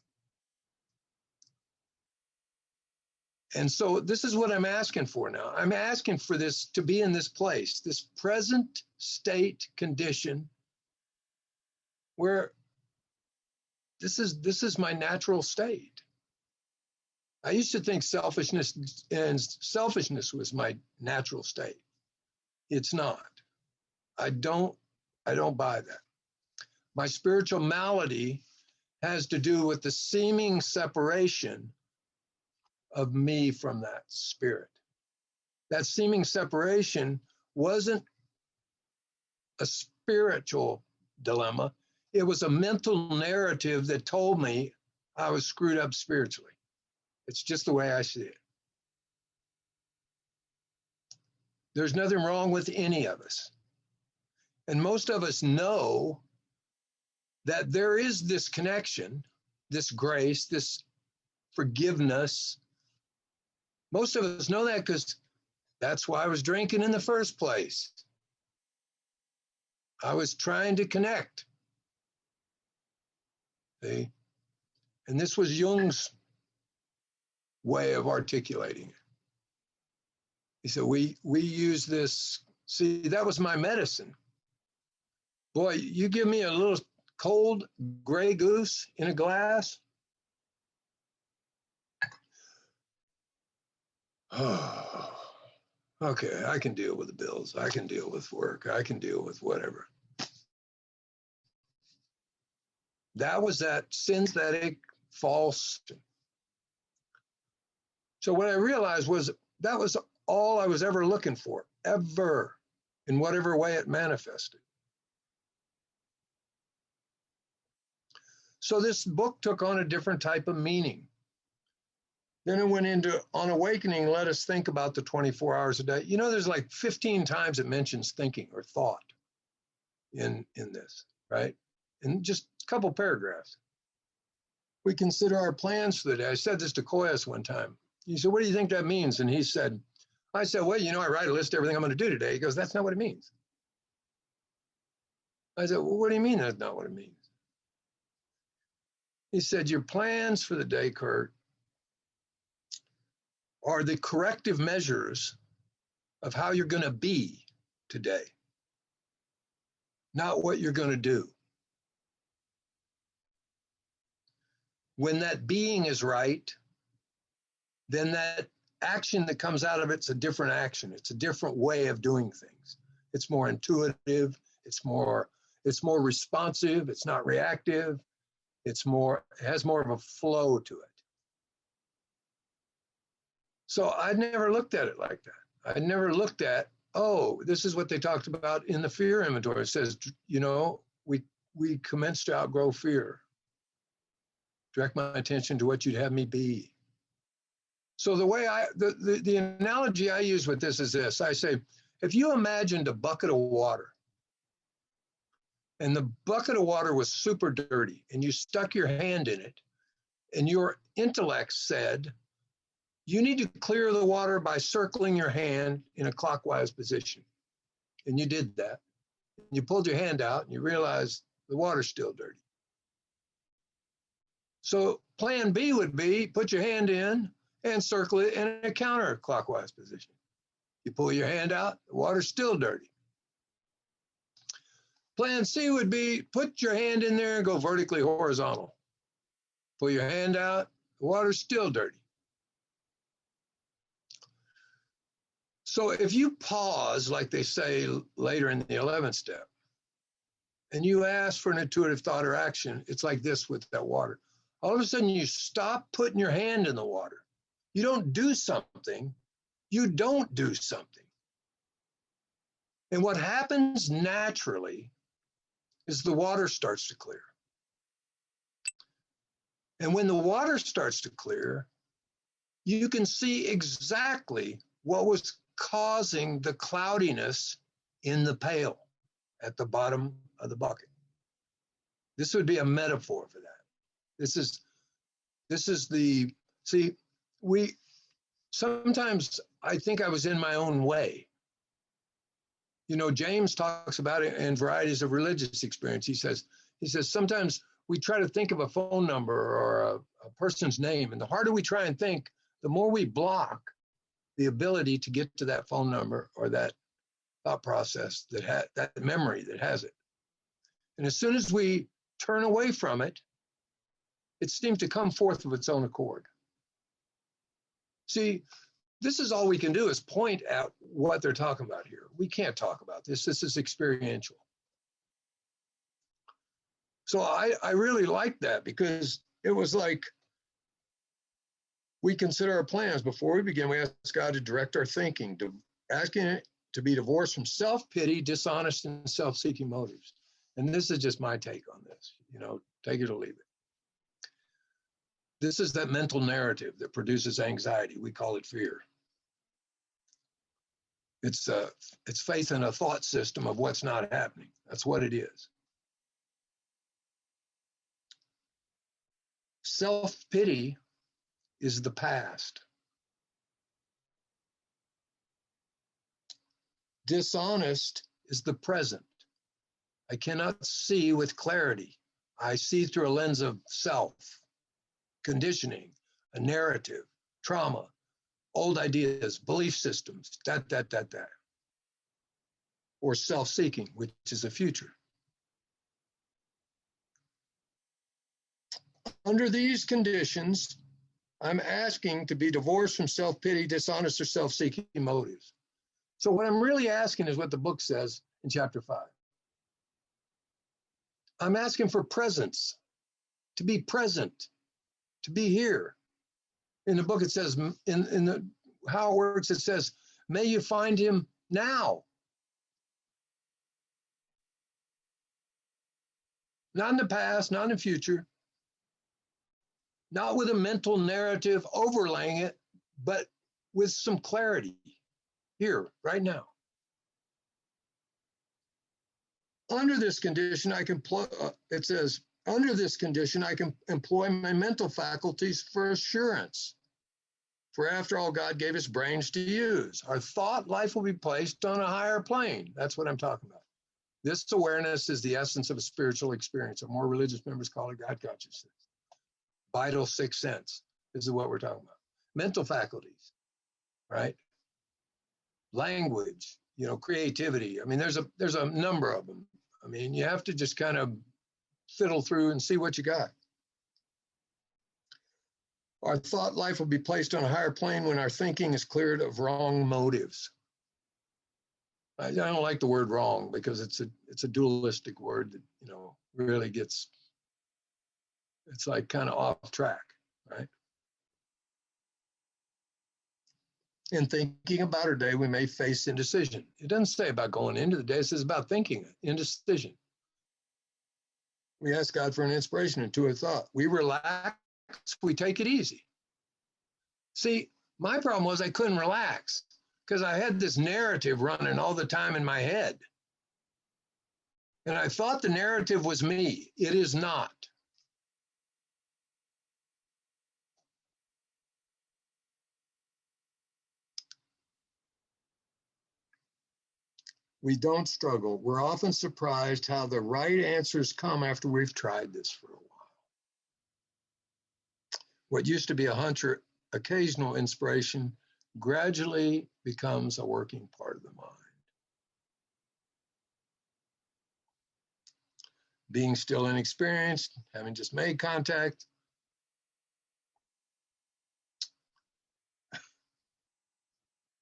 S2: And so this is what I'm asking for now. I'm asking for this to be in this place, this present state condition where this is my natural state. I used to think selfishness was my natural state. It's not. I don't buy that. My spiritual malady has to do with the seeming separation of me from that spirit. That seeming separation wasn't a spiritual dilemma. It was a mental narrative that told me I was screwed up spiritually. It's just the way I see it. There's nothing wrong with any of us. And most of us know that there is this connection, this grace, this forgiveness. Most of us know that because that's why I was drinking in the first place. I was trying to connect. See? And this was Jung's way of articulating it. He said, we use this. See, that was my medicine. Boy, you give me a little cold gray goose in a glass. Oh, okay, I can deal with the bills. I can deal with work. I can deal with whatever. That was that synthetic false. So what I realized was that was all I was ever looking for, ever, in whatever way it manifested. So this book took on a different type of meaning. Then it went into, on awakening, let us think about the 24 hours a day. You know, there's like 15 times it mentions thinking or thought in this, right? In just a couple paragraphs. We consider our plans for the day. I said this to Koyas one time. He said, what do you think that means? And he said, I said, well, you know, I write a list of everything I'm going to do today. He goes, that's not what it means. I said, well, what do you mean that's not what it means? He said, your plans for the day, Kurt, are the corrective measures of how you're going to be today, not what you're going to do. When that being is right, then that action that comes out of it's a different action. It's a different way of doing things. It's more intuitive. It's more responsive. It's not reactive. It has more of a flow to it. So I never looked at it like that. I never looked at, oh, this is what they talked about in the fear inventory. It says, you know, we commence to outgrow fear. Direct my attention to what you'd have me be. So the analogy I use with this is this. I say, if you imagined a bucket of water and the bucket of water was super dirty and you stuck your hand in it and your intellect said, you need to clear the water by circling your hand in a clockwise position. And you did that. You pulled your hand out and you realized the water's still dirty. So plan B would be put your hand in and circle it in a counterclockwise position. You pull your hand out, the water's still dirty. Plan C would be put your hand in there and go vertically horizontal. Pull your hand out, the water's still dirty. So if you pause, like they say later in the 11th step, and you ask for an intuitive thought or action, it's like this with that water. All of a sudden you stop putting your hand in the water. You don't do something, you don't do something. And what happens naturally is the water starts to clear. And when the water starts to clear, you can see exactly what was causing the cloudiness in the pail at the bottom of the bucket. This would be a metaphor for that. See, sometimes I think I was in my own way. You know, James talks about it in varieties of religious experience. He says, sometimes we try to think of a phone number or a person's name, and the harder we try and think, the more we block the ability to get to that phone number or that thought process, that memory that has it. And as soon as we turn away from it, it seems to come forth of its own accord. See, this is all we can do is point out what they're talking about here. We can't talk about this. This is experiential. So I really like that, because it was like we consider our plans before we begin. We ask God to direct our thinking, asking it to be divorced from self-pity, dishonest, and self-seeking motives. And this is just my take on this. You know, take it or leave it. This is that mental narrative that produces anxiety. We call it fear. It's faith in a thought system of what's not happening. That's what it is. Self-pity is the past. Dishonest is the present. I cannot see with clarity. I see through a lens of self, conditioning, a narrative, trauma, old ideas, belief systems, that. Or self-seeking, which is the future. Under these conditions, I'm asking to be divorced from self-pity, dishonest, or self-seeking motives. So what I'm really asking is what the book says in chapter 5. I'm asking for presence, to be present, to be here. In the book, it says, in the how it works, it says, may you find him now. Not in the past, not in the future, not with a mental narrative overlaying it, but with some clarity here, right now. Under this condition, it says, under this condition, I can employ my mental faculties for assurance. For after all, God gave us brains to use. Our thought life will be placed on a higher plane. That's what I'm talking about. This awareness is the essence of a spiritual experience, or more religious members call it God consciousness. Vital sixth sense. This is what we're talking about. Mental faculties, right? Language, you know, creativity. I mean, there's a number of them. I mean, you have to just kind of fiddle through and see what you got. Our thought life will be placed on a higher plane when our thinking is cleared of wrong motives. I don't like the word wrong, because it's a dualistic word that, you know, really gets, it's like kind of off track, right? In thinking about our day, we may face indecision. It doesn't say about going into the day, it says about thinking, indecision. We ask God for an inspiration into a thought. We relax, we take it easy. See, my problem was I couldn't relax, because I had this narrative running all the time in my head. And I thought the narrative was me. It is not. We don't struggle. We're often surprised how the right answers come after we've tried this for a while. What used to be a hunch or occasional inspiration gradually becomes a working part of the mind. Being still inexperienced, having just made contact.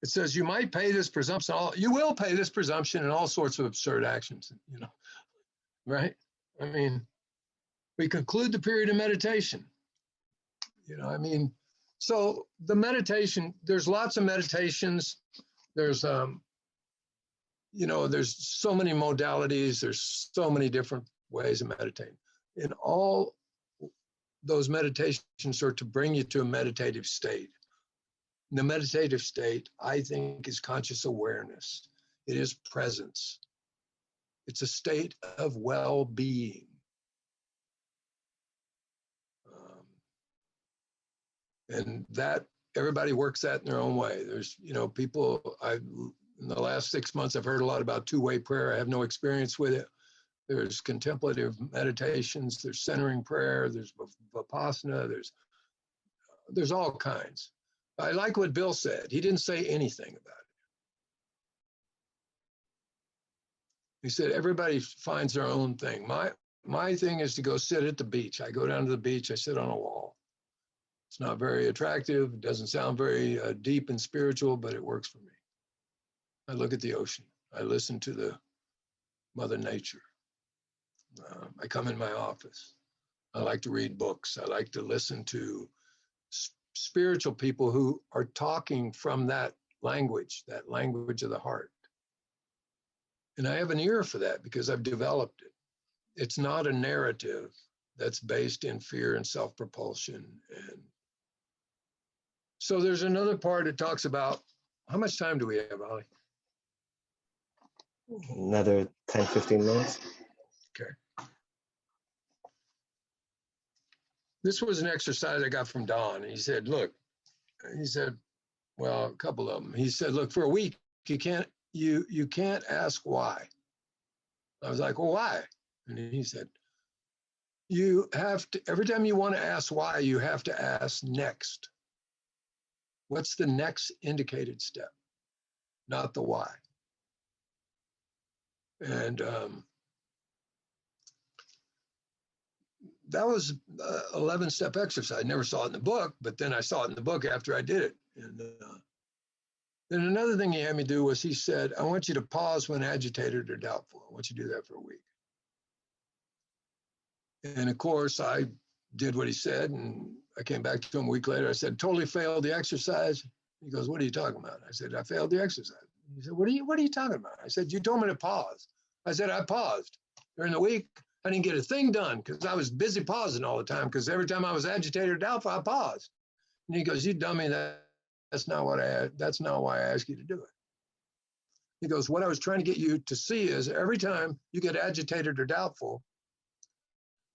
S2: It says you might pay this presumption, you will pay this presumption in all sorts of absurd actions, you know, right? I mean, we conclude the period of meditation. You know, I mean, so the meditation, there's lots of meditations. There's, you know, there's so many modalities. There's so many different ways of meditating. And all those meditations are to bring you to a meditative state. And the meditative state, I think, is conscious awareness. It is presence. It's a state of well-being. And that everybody works that in their own way. There's, people, in the last 6 months, I've heard a lot about two-way prayer. I have no experience with it. There's contemplative meditations, there's centering prayer, there's vipassana, there's all kinds. I like what Bill said. He didn't say anything about it. He said, everybody finds their own thing. My thing is to go sit at the beach. I go down to the beach, I sit on a wall. It's not very attractive. It doesn't sound very deep and spiritual, but it works for me. I look at the ocean. I listen to the Mother Nature. I come in my office. I like to read books. I like to listen to spiritual people who are talking from that language of the heart. And I have an ear for that because I've developed it. It's not a narrative that's based in fear and self-propulsion. And so there's another part that talks about, how much time do we have, Ollie?
S1: Another 10, 15 minutes.
S2: Okay. This was an exercise I got from Don. He said, look, well, a couple of them. He said, look, for a week, you can't ask why. I was like, well, why? And he said, you have to, every time you want to ask why, you have to ask next. What's the next indicated step? Not the why. And that was 11-step exercise. I never saw it in the book, but then I saw it in the book after I did it. And then another thing he had me do was he said, I want you to pause when agitated or doubtful. I want you to do that for a week. And of course, I did what he said, and I came back to him a week later. I said, totally failed the exercise. He goes, what are you talking about? I said, I failed the exercise. He said, what are you talking about? I said, you told me to pause. I said, I paused. During the week, I didn't get a thing done because I was busy pausing all the time, because every time I was agitated or doubtful, I paused. And he goes, you dummy, that's not why I asked you to do it. He goes, what I was trying to get you to see is every time you get agitated or doubtful,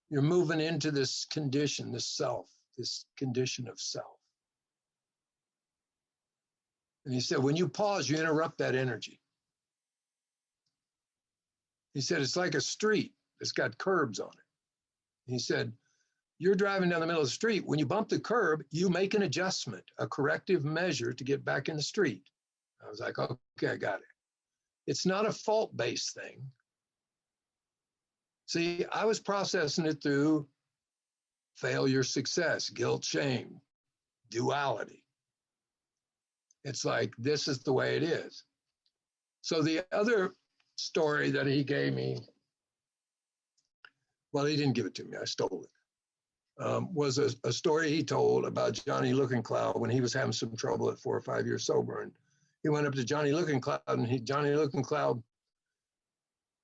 S2: you're moving into this condition, this condition of self. And he said, when you pause, you interrupt that energy. He said, it's like a street that's got curbs on it. He said, you're driving down the middle of the street. When you bump the curb, you make an adjustment, a corrective measure to get back in the street. I was like, okay, I got it. It's not a fault-based thing. See, I was processing it through failure, success, guilt, shame, duality. It's like, this is the way it is. So the other story that he gave me, well, he didn't give it to me, I stole it, was a story he told about Johnny Looking-Cloud when he was having some trouble at 4 or 5 years sober. And he went up to Johnny Looking-Cloud, and Johnny Looking-Cloud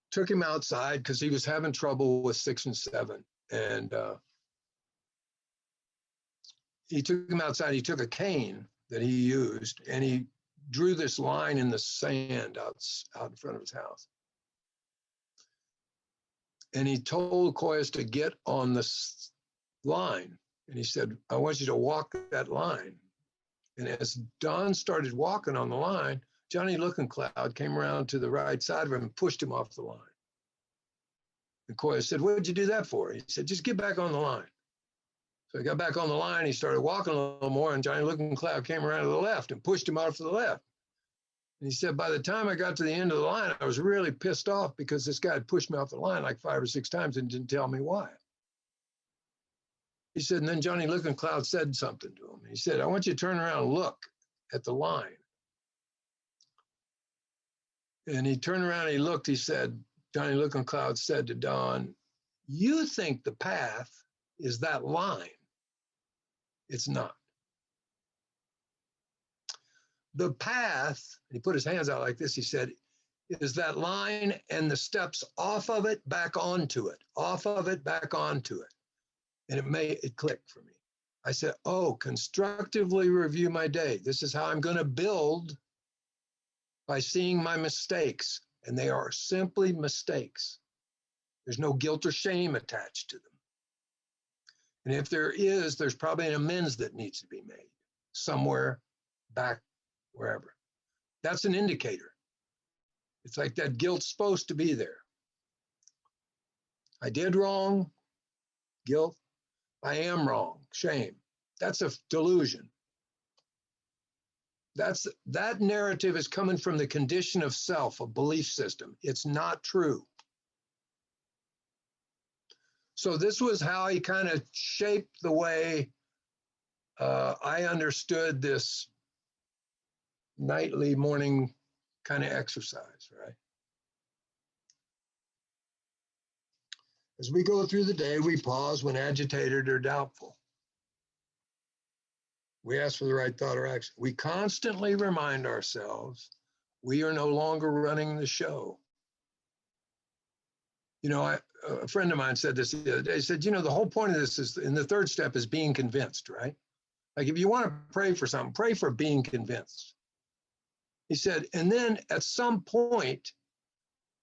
S2: took him outside because he was having trouble with 6 and 7. And he took him outside. He took a cane that he used, and he drew this line in the sand out in front of his house. And he told Koyas to get on this line. And he said, I want you to walk that line. And as Don started walking on the line, Johnny Looking-Cloud came around to the right side of him and pushed him off the line. And Koyas said, what did you do that for? He said, just get back on the line. So he got back on the line, he started walking a little more, and Johnny Looking-Cloud came around to the left and pushed him off to the left. And he said, by the time I got to the end of the line, I was really pissed off because this guy had pushed me off the line like 5 or 6 times and didn't tell me why. He said, and then Johnny Looking-Cloud said something to him. He said, I want you to turn around and look at the line. And he turned around and he looked, he said, Johnny Looking-Cloud said to Don, you think the path is that line. It's not. The path, he put his hands out like this, he said, is that line and the steps off of it, back onto it, off of it, back onto it. And it clicked for me. I said, oh, constructively review my day. This is how I'm going to build by seeing my mistakes. And they are simply mistakes. There's no guilt or shame attached to them. And if there is, there's probably an amends that needs to be made. somewhere back wherever. That's an indicator. It's like that guilt's supposed to be there. I did wrong, guilt. I am wrong, shame. That's a delusion. That narrative is coming from the condition of self, a belief system. It's not true. So this was how he kind of shaped the way I understood this nightly, morning kind of exercise, right? As we go through the day, we pause when agitated or doubtful. We ask for the right thought or action. We constantly remind ourselves we are no longer running the show. You know, a friend of mine said this the other day. He said, you know, the whole point of this is, in the third step, is being convinced, right? Like if you want to pray for something, pray for being convinced. He said, and then at some point,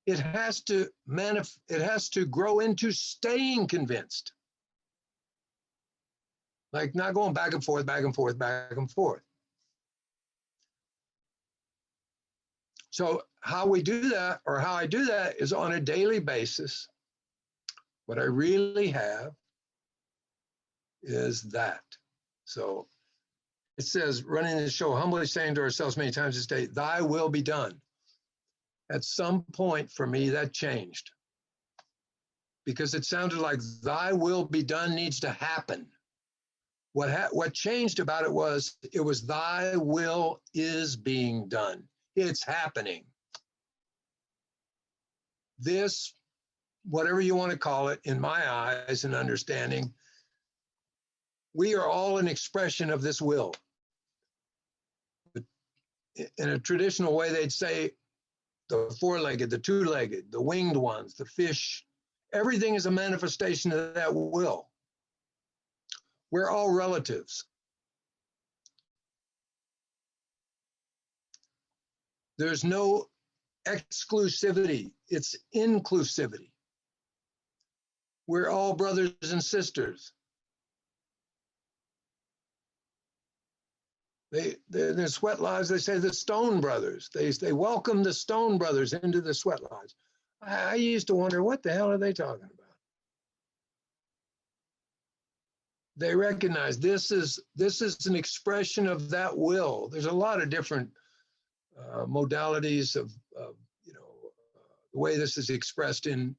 S2: it has to grow into staying convinced. Like not going back and forth, back and forth, back and forth. So how we do that, or how I do that, is on a daily basis. What I really have is that. So it says, running the show, humbly saying to ourselves many times this day, thy will be done. At some point for me, that changed. Because it sounded like thy will be done needs to happen. What changed about it was thy will is being done. It's happening. This, whatever you want to call it, in my eyes and understanding, we are all an expression of this will. In a traditional way, they'd say the four-legged, the two-legged, the winged ones, the fish, everything is a manifestation of that will. We're all relatives. There's no exclusivity, it's inclusivity. We're all brothers and sisters. The Sweat Lodge, they say the Stone Brothers. They welcome the Stone Brothers into the Sweat Lodge. I used to wonder, what the hell are they talking about? They recognize this is an expression of that will. There's a lot of different modalities of the way this is expressed in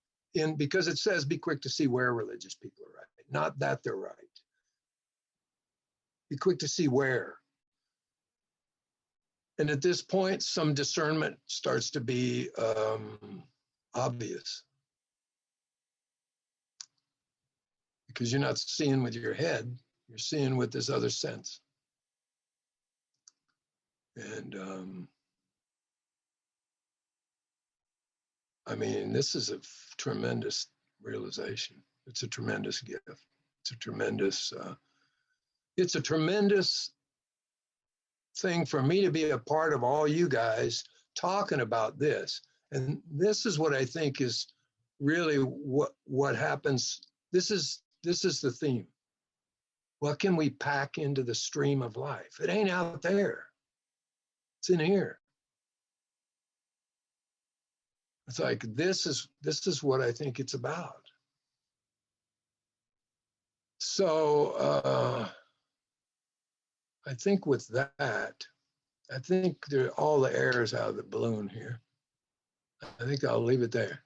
S2: because it says be quick to see where religious people are right, not that they're right. Be quick to see where. And at this point, some discernment starts to be obvious. Because you're not seeing with your head, you're seeing with this other sense. And I mean, this is a tremendous realization. It's a tremendous gift. It's a tremendous thing for me to be a part of all you guys talking about this. And this is what I think is really what happens. This is the theme. What can we pack into the stream of life? It ain't out there. It's in here. It's like this is what I think it's about. So I think with that, I think all the air is out of the balloon here. I think I'll leave it there.